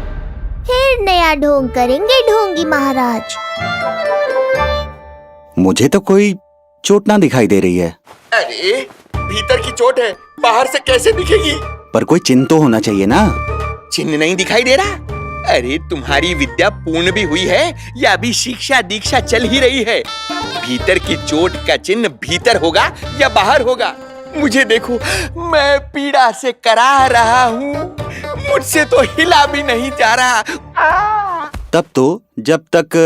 फिर नया ढोंग करेंगे ढोंगी महाराज। मुझे तो कोई चोट ना दिखाई दे रही है। अरे भीतर की चोट है, बाहर से कैसे दिखेगी? पर कोई चिन्ह तो होना चाहिए ना। चिन्ह नहीं दिखाई दे रहा? अरे तुम्हारी विद्या पूर्ण भी हुई है या अभी शिक्षा दीक्षा चल ही रही है? भीतर की चोट का चिन्ह भीतर होगा या बाहर होगा? मुझे देखो, मैं पीड़ा से कराह रहा हूँ, मुझसे तो हिला भी नहीं जा रहा। तब तो जब तक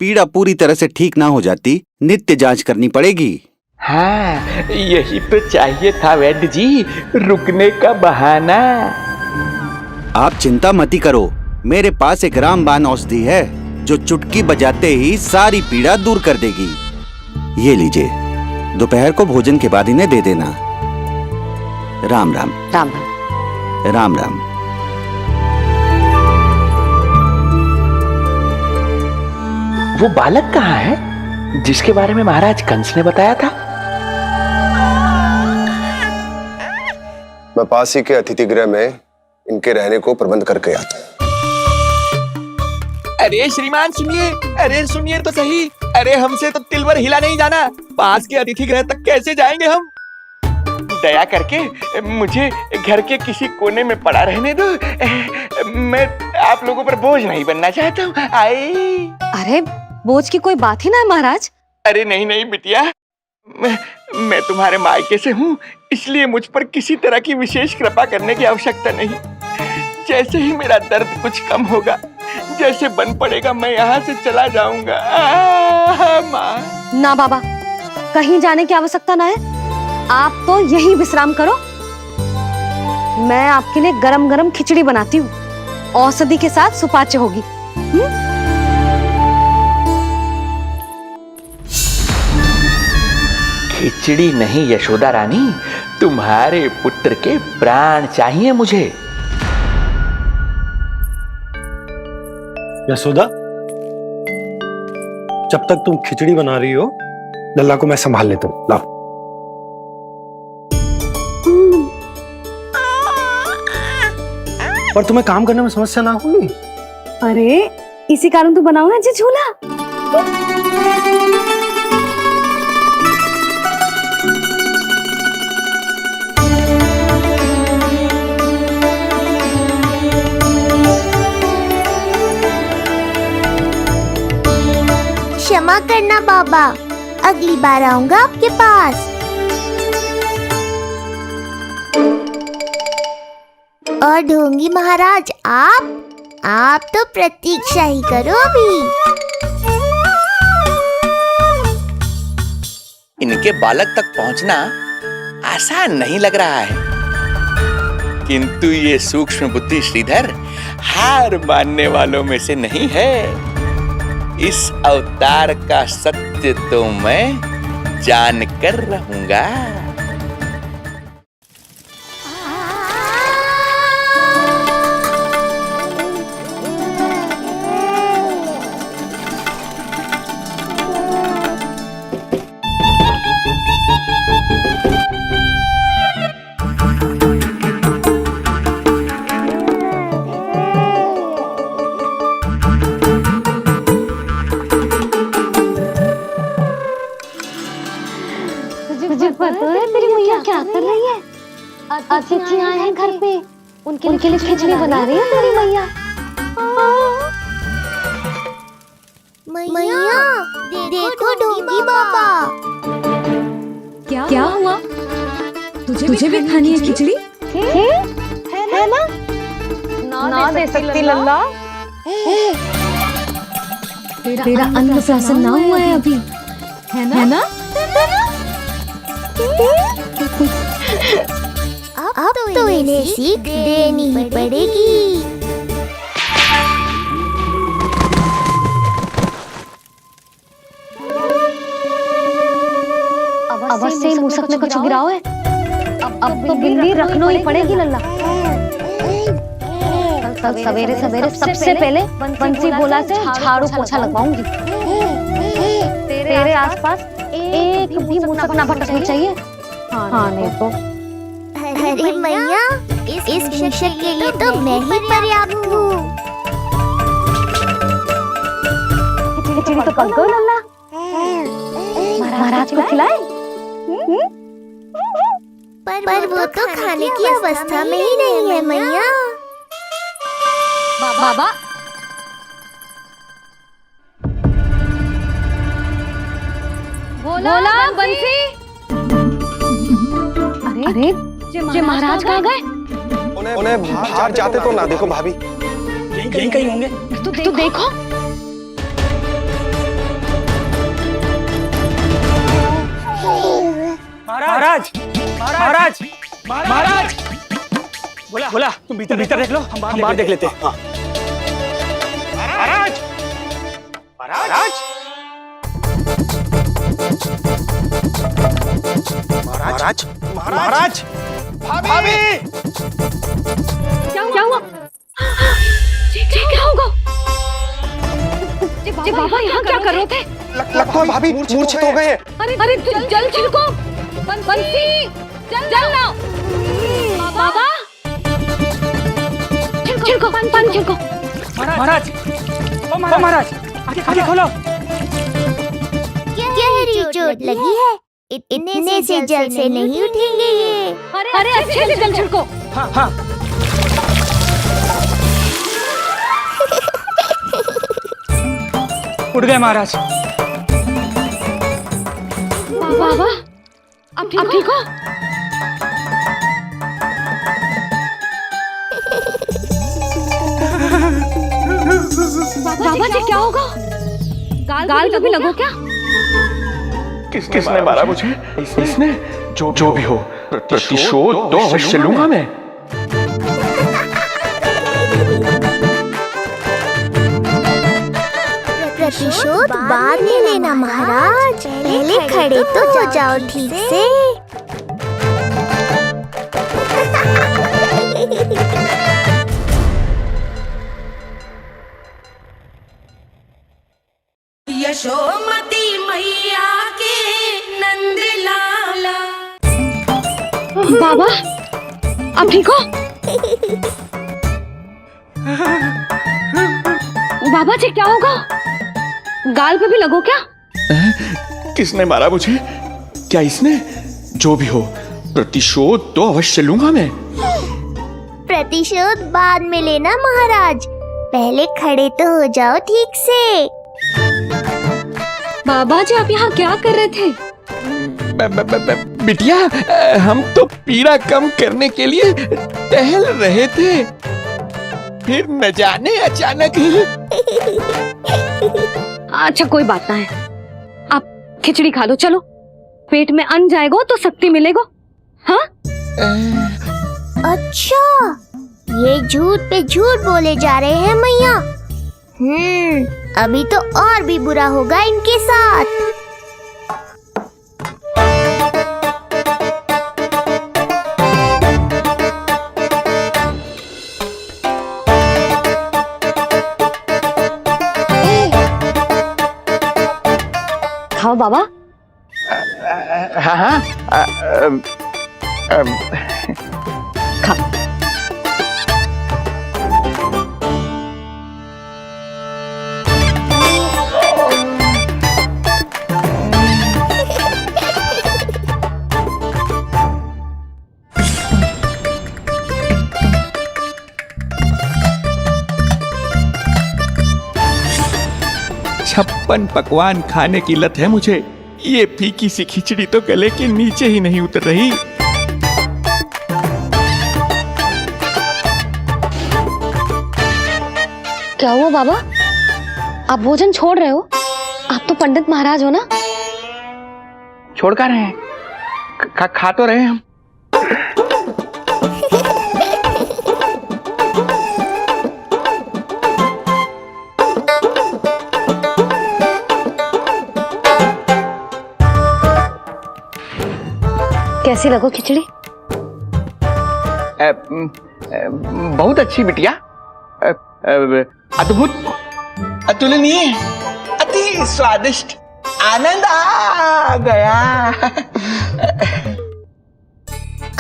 पीड़ा पूरी तरह से ठीक ना हो जाती, नित्य जांच करनी पड़ेगी। हाँ, यही तो चाहिए था वैद्य जी, रुकने का बहाना। आप चिंता मती करो, मेरे पास एक रामबाण औषधि है जो चुटकी बजाते ही सारी पीड़ा दूर कर देगी। ये लीजिए, दोपहर को भोजन के बाद इन्हें दे देना। राम राम। राम राम। राम राम। वो बालक कहाँ है जिसके बारे में महाराज कंस ने बताया था? मैं पास ही के अतिथि गृह में इनके रहने को प्रबंध करके आता हूँ। अरे श्रीमान सुनिए, अरे सुनिए तो सही, अरे हमसे तो तिलवर हिला नहीं जाना, पास के अतिथि गृह तक कैसे जाएंगे हम? दया करके मुझे घर के किसी कोने में पड़ा रहने दो, मैं आप लोगों पर बोझ नहीं बनना चाहता हूँ। आई। अरे बोझ की कोई बात ही ना है महाराज। अरे नहीं नहीं बिटिया, मैं तुम्हारे मायके से हूँ, इसलिए मुझ पर किसी तरह की विशेष कृपा करने की आवश्यकता नहीं। जैसे ही मेरा दर्द कुछ कम होगा, जैसे बन पड़ेगा, मैं यहाँ से चला जाऊंगा। माँ। ना बाबा, कहीं जाने की आवश्यकता ना है, आप तो यहीं विश्राम करो। मैं आपके लिए गरम गरम खिचड़ी बनाती हूँ, औषधि के साथ सुपाच्य होगी। खिचड़ी नहीं यशोदा रानी, तुम्हारे पुत्र के प्राण चाहिए मुझे। यशोदा, जब तक तुम खिचड़ी बना रही हो, लल्ला को मैं संभाल लेता हूं। लाओ। पर तुम्हें काम करने में समस्या ना होगी? अरे इसी कारण तो बनाऊंगा जी झूला। क्षमा करना बाबा, अगली बार आऊंगा आपके पास। और ढोंगी महाराज, आप तो प्रतीक्षा ही करो अभी। इनके बालक तक पहुंचना आसान नहीं लग रहा है, किंतु ये सूक्ष्म बुद्धि श्रीधर हार मानने वालों में से नहीं है। इस अवतार का सत्य तो मैं जान कर रहूंगा। तुझे पता है तेरी मैया क्या कर रही है? अतिथि आए हैं घर पे, उनके लिए खिचड़ी बना रही है तेरी मैया। मैया, देखो ढोंगी बाबा। क्या हुआ? तुझे भी खानी है खिचड़ी? है ना? ना दे सकती लल्ला। तेरा अन्नप्राशन ना हुआ है अभी, है ना? अब तो इन्हें सीख देनी ही पड़ेगी। अवश्य मुसक में कुछ गिराओ है। अब तो बिल्ली रखना ही पड़ेगी लल्ला। कल सवेरे सवेरे सबसे पहले बंसी बोला से झाड़ू पोछा लगवाऊंगी। तेरे आसपास एक भी मुसक ना भटकनी चाहिए। हाँ नहीं तो। अरे मैया, इस शिक्षक के लिए तो मैं ही पर्याप्त हूँ। खिचड़ी तो पक गई लल्ला। महाराज को खिलाए? पर वो तो खाने की अवस्था में ही नहीं है मैया। बाबा बोला बंसी। अरे जे महाराज कहाँ गए? उन्हें बाहर जाते तो ना देखो भाभी। यहीं कहीं होंगे। तू देखो। महाराज महाराज महाराज, बोला तुम भीतर देख लो, हम बाहर देख लेते हैं। महाराज महाराज महाराज महाराज भाभी क्या हुआ? क्या होगा? बाबा यहाँ क्या कर रहे थे? लगता है भाभी मूर्छित हो गए हैं। अरे जल छिड़को, बंसी जल ना। बाबा छिड़को, पानी छिड़को। महाराज, ओ महाराज, आगे खोलो। गहरी चोट लगी है, इतने से जल से नहीं उठेंगे ये। अरे अच्छे से जल छिड़को। हाँ। उठ गए महाराज। बाबा अब ठीक हो? बाबा जी क्या होगा? गाल कभी लगो क्या? किसने मारा मुझे? इसने? जो भी हो, प्रतिशोध तो अवश्य लूंगा मैं। प्रतिशोध बाद में लेना महाराज, पहले खड़े तो हो जाओ ठीक से। यशोमती मैया के नंद लाला। बाबा अब ठीक हो? बाबा जी क्या होगा? गाल पे भी लगो क्या? किसने मारा मुझे? क्या इसने? जो भी हो, प्रतिशोध तो अवश्य लूंगा मैं। प्रतिशोध बाद में लेना महाराज, पहले खड़े तो हो जाओ ठीक से। बाबा जी आप यहाँ क्या कर रहे थे? बिटिया, हम तो पीड़ा कम करने के लिए टहल रहे थे, फिर न जाने अचानक। अच्छा कोई बात ना है, आप खिचड़ी खा लो। चलो, पेट में अन्न जाएगा तो शक्ति मिलेगा। हाँ? अच्छा, ये झूठ पे झूठ बोले जा रहे हैं मैया। अभी तो और भी बुरा होगा इनके साथ। खाओ बाबा। हाँ। खा। छप्पन पकवान खाने की लत है मुझे। ये फीकी सी खिचड़ी तो गले के नीचे ही नहीं उतर रही। क्या हुआ बाबा? आप भोजन छोड़ रहे हो? आप तो पंडित महाराज हो ना? छोड़ कर रहे हैं, खा तो रहे हैं हम। कैसी लगो खिचड़ी? बहुत अच्छी बिटिया, अद्भुत, अतुलनीय, अति स्वादिष्ट, आनंद आ गया।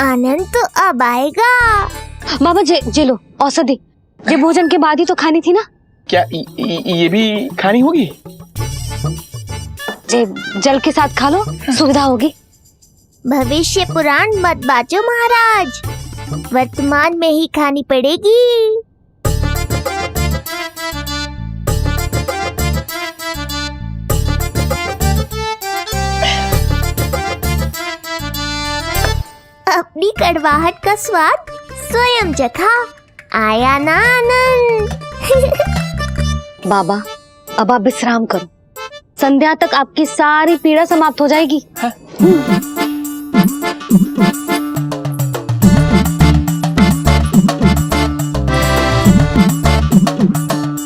आनंद तो अब आएगा। बाबा जे लो औषधि, ये भोजन के बाद ही तो खानी थी ना? क्या ये भी खानी होगी? जे जल के साथ खा लो, सुविधा होगी। भविष्य पुराण मत बाजो महाराज, वर्तमान में ही खानी पड़ेगी। अपनी कड़वाहट का स्वाद स्वयं चखा, आया ना आनंद। बाबा अब आप विश्राम करो, संध्या तक आपकी सारी पीड़ा समाप्त हो जाएगी।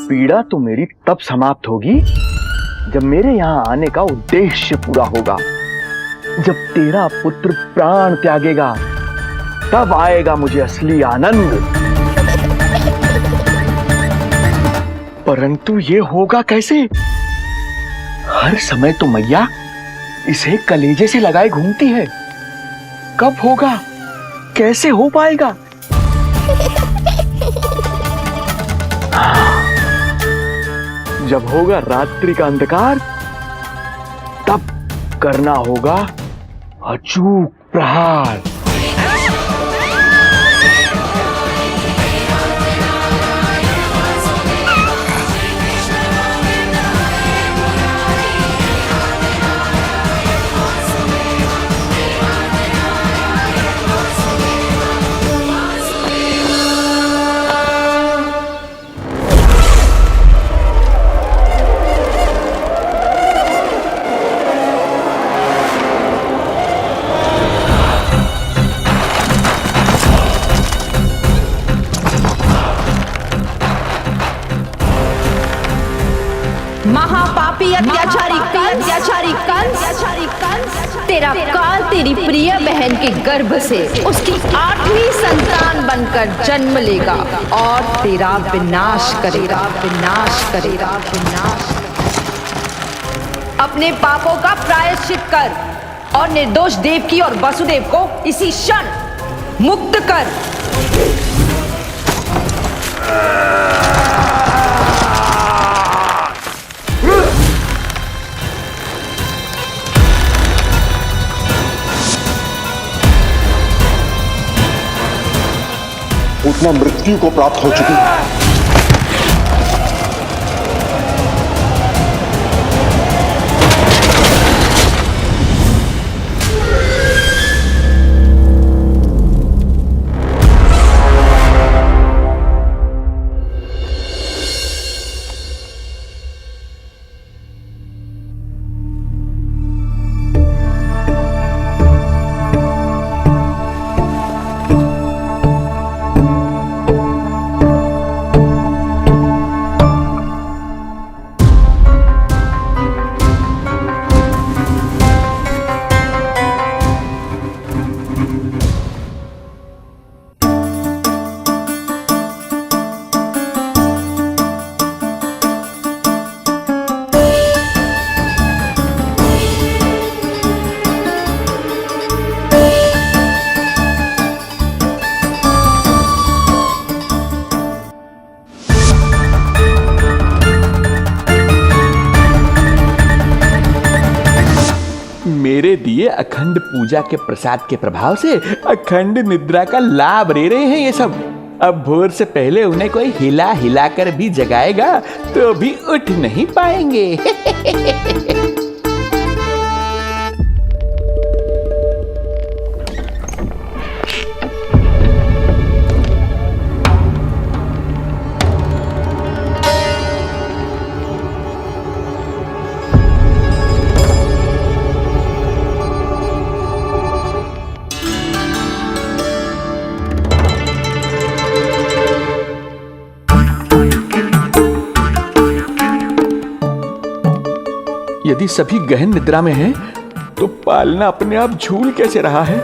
पीड़ा तो मेरी तब समाप्त होगी जब मेरे यहाँ आने का उद्देश्य पूरा होगा, जब तेरा पुत्र प्राण त्यागेगा, तब आएगा मुझे असली आनंद। परंतु ये होगा कैसे? हर समय तो मैया इसे कलेजे से लगाए घूमती है। कब होगा? कैसे हो पाएगा? जब होगा रात्रि का अंधकार, तब करना होगा अचूक प्रहार। महापापी अत्याचारी कंस, तेरा काल तेरी प्रिय बहन के गर्भ से उसकी 8वीं संतान बनकर जन्म लेगा और तेरा विनाश करेगा। अपने पापों का प्रायश्चित कर और निर्दोष देवकी और वसुदेव को इसी क्षण मुक्त कर। उतना मृत्यु को प्राप्त हो चुकी है। मेरे दिए अखंड पूजा के प्रसाद के प्रभाव से अखंड निद्रा का लाभ ले रहे हैं ये सब। अब भोर से पहले उन्हें कोई हिला हिलाकर भी जगाएगा तो भी उठ नहीं पाएंगे। यदि सभी गहन निद्रा में हैं, तो पालना अपने आप झूल कैसे रहा है?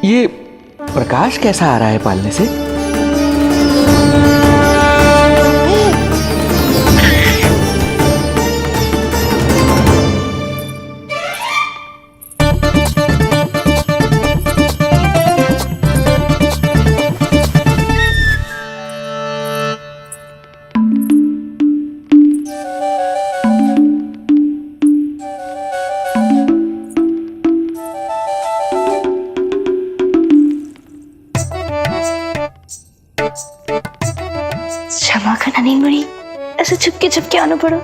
ये प्रकाश कैसा आ रहा है पालने से? क्षमा करना नहीं मुड़ी, ऐसे छुपके आना पड़ा।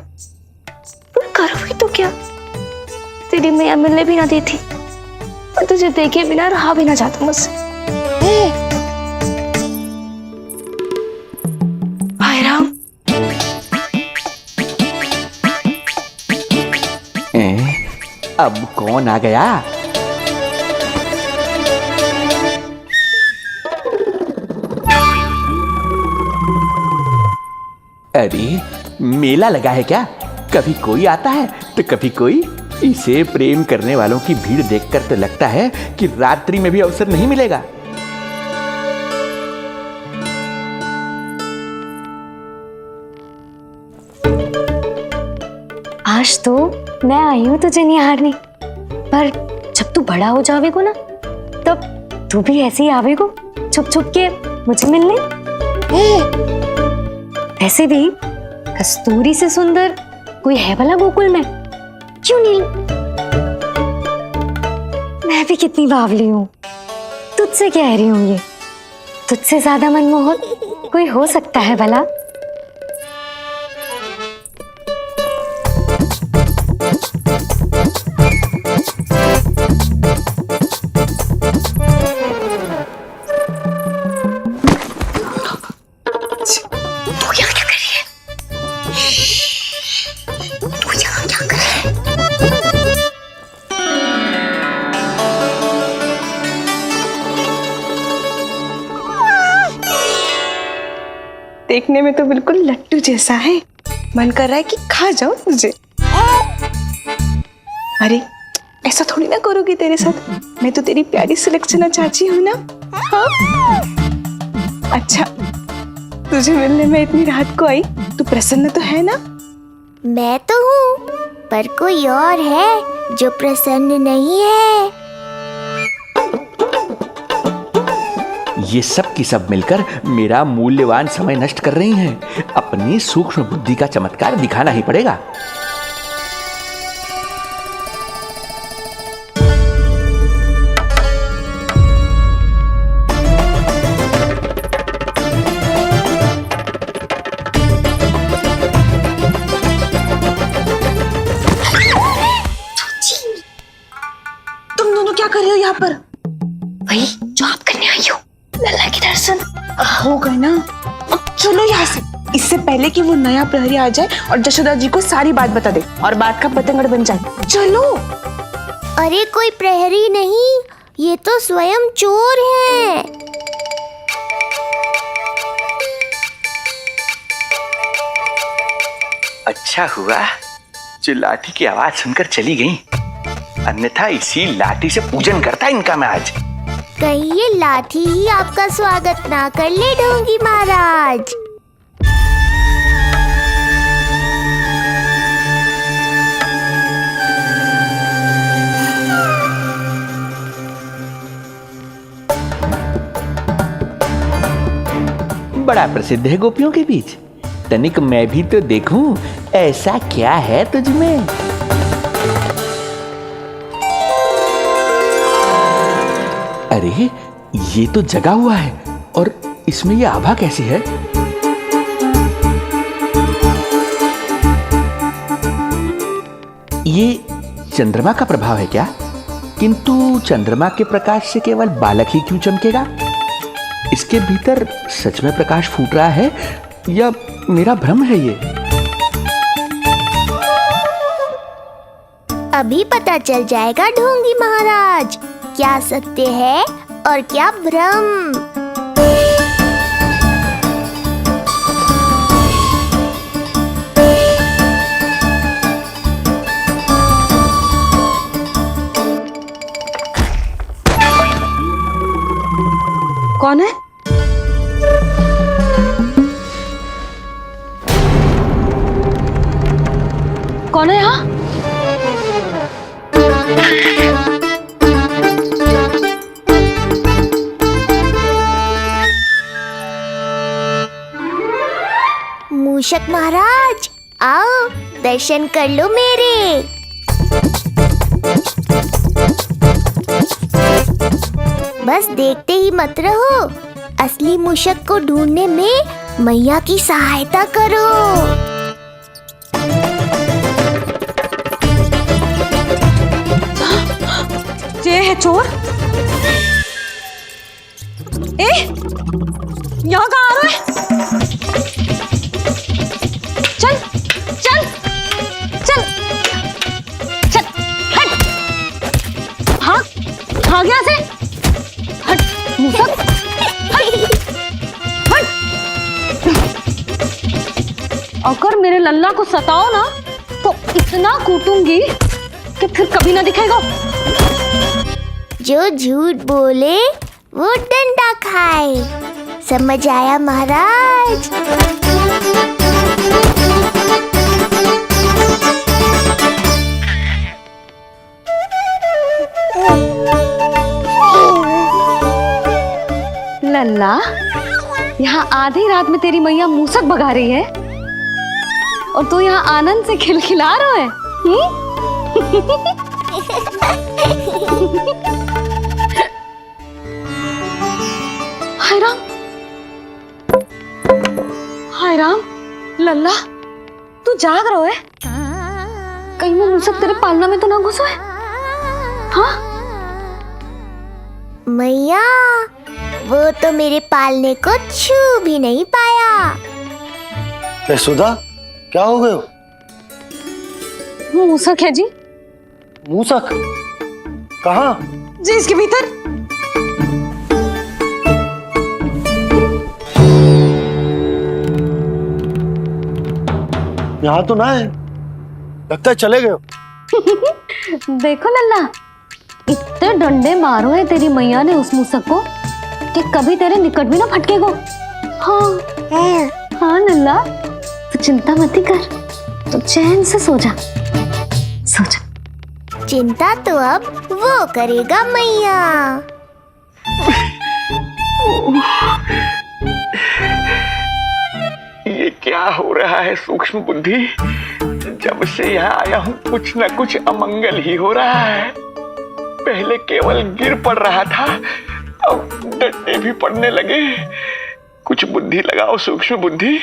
पर करो भी तो क्या? तेरी मैया मिलने भी ना देती और तुझे देखे बिना रहा भी ना जाता मुझसे। भाई राम, अब कौन आ गया? अरे मेला लगा है क्या? कभी कोई आता है तो कभी कोई। इसे प्रेम करने वालों की भीड़ देखकर तो लगता है कि रात्रि में भी अवसर नहीं मिलेगा। आज तो मैं आई हूँ तुझे निहारने, पर जब तू बड़ा हो जावेगो ना, तब तू भी ऐसे ही आवेगो छुप छुप के मुझे मिलने। वैसे भी कस्तूरी से सुंदर कोई है भला गोकुल में? क्यों नील? मैं भी कितनी बावली हूँ, तुझसे कह रही हूँ ये। तुझसे ज्यादा मनमोहक कोई हो सकता है भला? देखने में तो बिल्कुल लट्टू जैसा है, मन कर रहा है कि खा जाओ तुझे। अरे ऐसा थोड़ी ना करोगी तेरे साथ, मैं तो तेरी प्यारी सुलक्षणा चाची हूँ ना। हाँ? अच्छा, तुझे मिलने में इतनी रात को आई, तू प्रसन्न तो है ना? मैं तो हूँ, पर कोई और है जो प्रसन्न नहीं है। ये सब की सब मिलकर मेरा मूल्यवान समय नष्ट कर रही हैं। अपनी सूक्ष्म बुद्धि का चमत्कार दिखाना ही पड़ेगा। तुम दोनों क्या कर रहे हो यहाँ पर? वही जो आप करने आई हो, लल्ला के दर्शन हो गए ना। अब चलो यहाँ से, इससे पहले कि वो नया प्रहरी आ जाए और जशोदा जी को सारी बात बता दे और बात का पतंगड़ बन जाए। चलो। अरे कोई प्रहरी नहीं, ये तो स्वयं चोर है। अच्छा हुआ जो लाठी की आवाज सुनकर चली गई, अन्यथा इसी लाठी से पूजन करता इनका मैं आज। कहीं ये लाठी ही आपका स्वागत ना कर ले ढोंगी महाराज। बड़ा प्रसिद्ध है गोपियों के बीच। तनिक मैं भी तो देखूं ऐसा क्या है तुझ में। अरे ये तो जगा हुआ है, और इसमें ये आभा कैसी है? ये चंद्रमा का प्रभाव है क्या? किंतु चंद्रमा के प्रकाश से केवल बालक ही क्यों चमकेगा? इसके भीतर सच में प्रकाश फूट रहा है या मेरा भ्रम है ये? अभी पता चल जाएगा ढोंगी महाराज, क्या सत्य है और क्या भ्रम। कौन है? कौन है यहाँ? मूषक महाराज आओ, दर्शन कर लो मेरे। बस देखते ही मत रहो, असली मूषक को ढूंढने में मैया की सहायता करो। ये है चोर। ए, यहाँ कहाँ आ रहा है? चल चल चल चल, हट। हाँ भाग यहाँ से, हट मूषक, हट हट। अगर मेरे लल्ला को सताओ ना तो इतना कूटूंगी कि फिर कभी ना दिखेगा। जो झूठ बोले वो डंडा खाए, समझ आया महाराज? लल्ला, यहाँ आधी रात में तेरी मैया मूसक भगा रही है और तू यहाँ आनंद से खिलखिला रहा है। हाय राम, हाय राम, लल्ला तू जाग रहा है? कहीं वो मूसक तेरे पालना में तो ना घुसा है? हाँ मैया, वो तो मेरे पालने को छू भी नहीं पाया। सुधा, क्या हो गए? मूसक है जी। मूसक? कहाँ? जी इसके भीतर। यहाँ तो ना है, लगता है चले गए। देखो लल्ला, इतने डंडे मारो है तेरी मैया ने उस मूसक को कि कभी तेरे निकट भी ना फटकेगो। हाँ हाँ लल्ला, तू चिंता मत कर, तो चैन से सो जा, सो जा। चिंता तो अब वो करेगा मैया। ये क्या हो रहा है सूक्ष्म बुद्धि? जब से यहाँ आया हूँ कुछ न कुछ अमंगल ही हो रहा है। पहले केवल गिर पड़ रहा था, अब डंडे भी पड़ने लगे। कुछ बुद्धि लगाओ सूक्ष्म बुद्धि,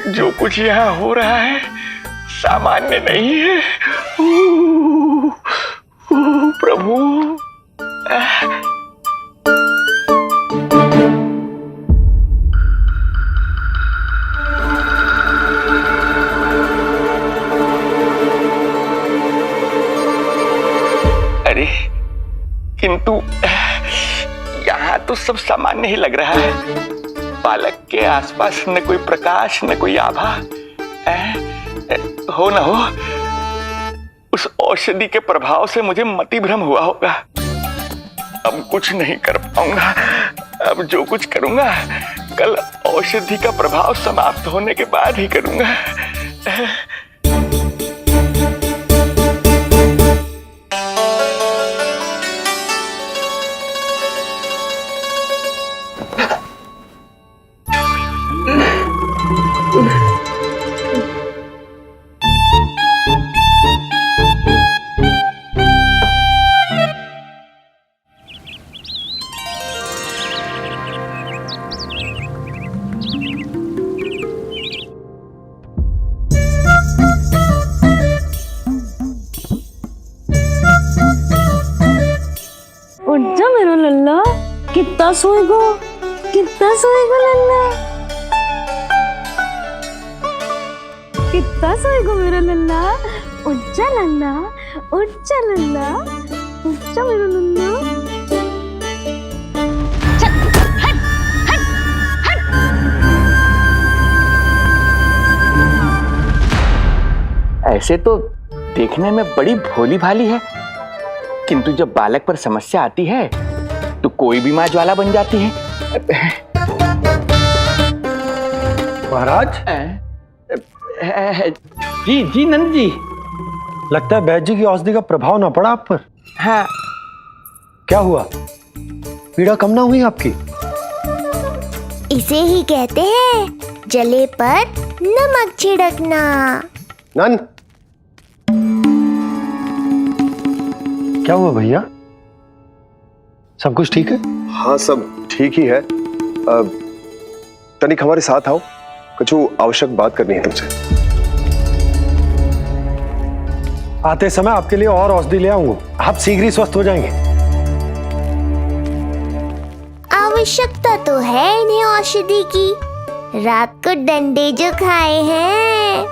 जो कुछ यहाँ हो रहा है सामान्य नहीं है। प्रभु, अरे किंतु यहाँ तो सब सामान्य ही लग रहा है। बालक के आसपास न कोई प्रकाश न कोई आभा। हो न हो उस औषधि के प्रभाव से मुझे मति भ्रम हुआ होगा। अब कुछ नहीं कर पाऊंगा। अब जो कुछ करूंगा कल औषधि का प्रभाव समाप्त होने के बाद ही करूंगा। उठ जा मेरा लल्ला, कितना सोएगो, कितना सोएगो लल्ला, कितना सोएगो मेरा लल्ला। उठ जा लल्ला, उठ जा लल्ला, उठ जा मेरा लल्ला। चल, हट, हट, हट। ऐसे तो देखने में बड़ी भोली भाली है, किंतु जब बालक पर समस्या आती है तो कोई भी माँ ज्वाला बन जाती है। महाराज? जी जी नंद जी। लगता है बैद जी की औषधि का प्रभाव ना पड़ा आप पर। हाँ। क्या हुआ? पीड़ा कम ना हुई आपकी? इसे ही कहते हैं जले पर नमक छिड़कना। नंद, क्या हुआ भैया? सब कुछ ठीक है? हाँ सब ठीक ही है। तनिक हमारे साथ आओ, कुछ आवश्यक बात करनी है तुमसे। आते समय आपके लिए और औषधि ले आऊंगा, आप शीघ्र ही स्वस्थ हो जाएंगे। आवश्यकता तो है इन्हें औषधि की। रात को डंडे जो खाए हैं।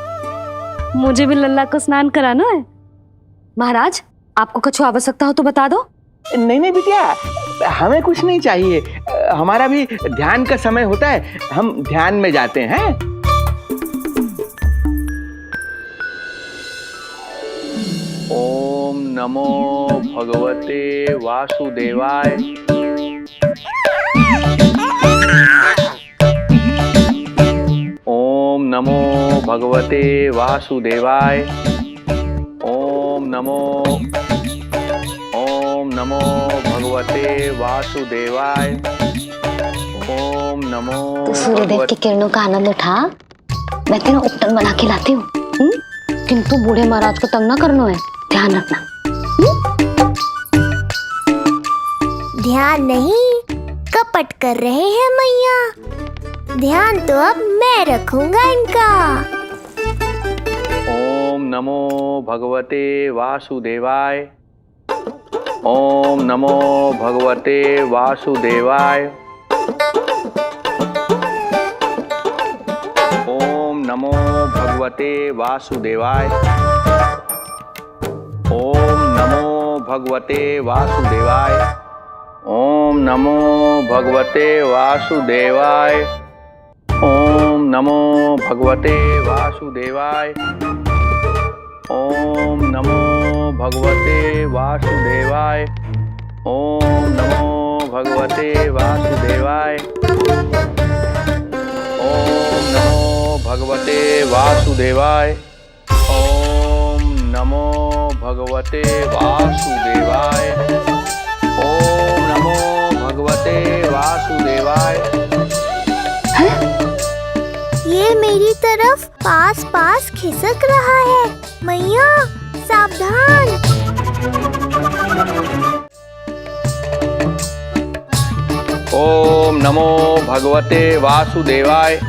मुझे भी लल्ला को स्नान कराना है। महाराज, आपको कुछ आवश्यकता हो तो बता दो। नहीं नहीं बिटिया, हमें कुछ नहीं चाहिए। हमारा भी ध्यान का समय होता है, हम ध्यान में जाते हैं। नमो भगवते वासुदेवाय। ओम नमो भगवते वासुदेवाय। ओम नमो भगवते वासुदेवाय। ओम नमो। तो सूर्यदेव की किरणों का आनंद उठा, मैं तेरा उपटन बना के लाती हूँ। किंतु बूढ़े महाराज को तंग ना करना है, ध्यान रखना। ध्यान नहीं, कपट कर रहे हैं मैया। ध्यान तो अब मैं रखूंगा इनका। ओम नमो भगवते वासुदेवाय। ओम नमो भगवते वासुदेवाय। ओम नमो भगवते वासुदेवाय। ओम नमो भगवते वासुदेवाय। ओम नमो भगवते वासुदेवाय। ओम नमो भगवते वासुदेवाय। ओम नमो भगवते वासुदेवाय। ओम नमो भगवते वासुदेवाय। ओम नमो भगवते वासुदेवाय। ओम नमो भगवते वासुदेवाय। ओम नमो भगवते वासुदेवाय। ये मेरी तरफ पास पास खिसक रहा है। मैया सावधान। ओम नमो भगवते वासुदेवाय।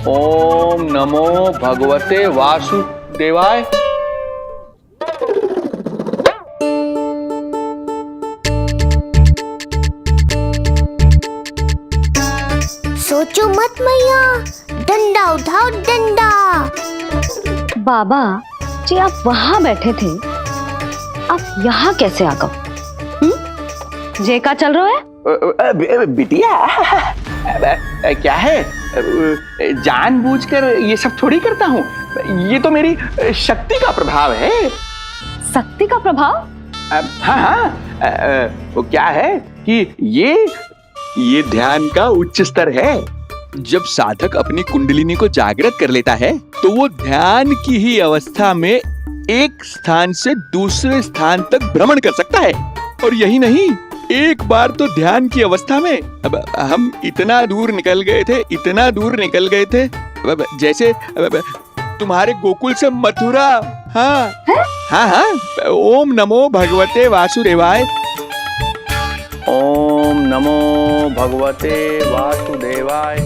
ओम नमो भगवते वासुदेवाय। सोचो मत मैया, डंडा उठाओ डंडा। बाबा जी आप वहां बैठे थे, आप यहाँ कैसे आ गए? जे का चल रहा है? बिटिया क्या है, जानबूझकर ये सब थोड़ी करता हूँ। ये तो मेरी शक्ति का प्रभाव है। शक्ति का प्रभाव? हाँ हाँ, वो क्या है कि ये ध्यान का उच्च स्तर है। जब साधक अपनी कुंडलिनी को जागृत कर लेता है तो वो ध्यान की ही अवस्था में एक स्थान से दूसरे स्थान तक भ्रमण कर सकता है। और यही नहीं, एक बार तो ध्यान की अवस्था में अब हम इतना दूर निकल गए थे जैसे तुम्हारे गोकुल से मथुरा। हाँ हाँ हाँ। ओम नमो भगवते वासुदेवाय। ओम नमो भगवते वासुदेवाय।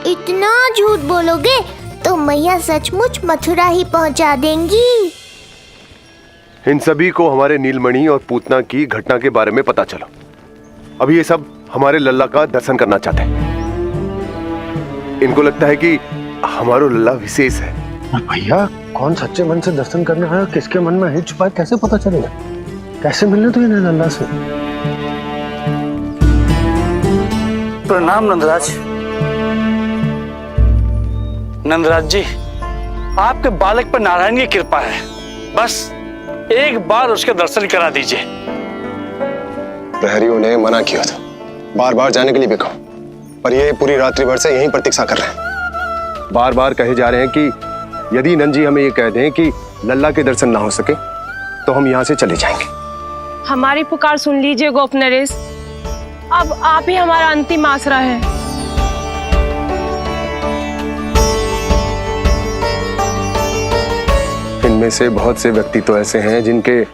इतना झूठ बोलोगे तो मैया सचमुच मथुरा ही पहुंचा देंगी। इन सभी को हमारे नीलमणि और पूतना की घटना के बारे में पता चला। अभी ये सब हमारे लल्ला का दर्शन करना चाहते हैं। इनको लगता है कि हमारा लल्ला विशेष है। भैया कौन सच्चे मन से दर्शन करने आया, किसके मन में है छुपा, कैसे पता चलेगा? कैसे मिलने तो इन्हें लल्ला से? प्रणाम नंदराज। नंदराज जी, आपके बालक पर नारायण की कृपा है। बस एक बार उसके दर्शन करा दीजिए। प्रहरियों ने मना किया था, बार बार जाने के लिए भी कहा, पर ये पूरी रात्रि भर से यहीं प्रतीक्षा कर रहे हैं। बार बार कहे जा रहे हैं कि यदि नंद जी हमें ये कह दें कि लल्ला के दर्शन ना हो सके तो हम यहाँ से चले जाएंगे। हमारी पुकार सुन लीजिए गोप नरेश, अब आप ही हमारा अंतिम आसरा है। इनमें से बहुत से व्यक्ति तो ऐसे हैं जिनके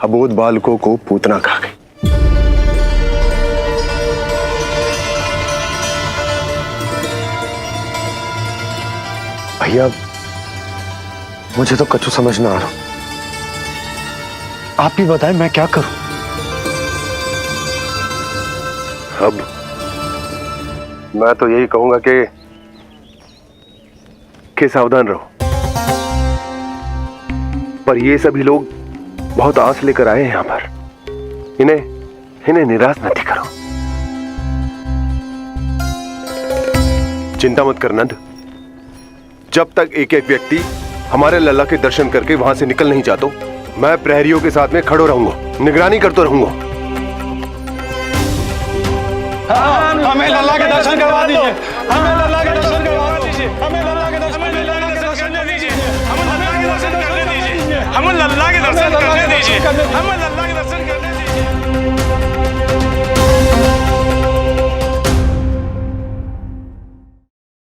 अबोध बालकों को पूतना खा गई। भैया मुझे तो कछु समझ ना आ रहा। आप ही बताएं मैं क्या करूं? अब मैं तो यही कहूंगा कि सावधान रहो। पर ये सभी लोग बहुत आस लेकर आए हैं यहाँ पर। इन्हें निराश मत करो। चिंता मत कर नंद, जब तक एक एक व्यक्ति हमारे लल्ला के दर्शन करके वहां से निकल नहीं जाता मैं प्रहरियों के साथ में खड़ो रहूंगा, निगरानी करते रहूंगा। हमें लल्ला के दर्शन करवा दीजिए, हमें लल्ला के दर्शन करवा दीजिए, हमें लल्ला के दर्शन करने दीजिए, हमें लल्ला के दर्शन करने दीजिए, हमें लल्ला के दर्शन करने दीजिए, हमें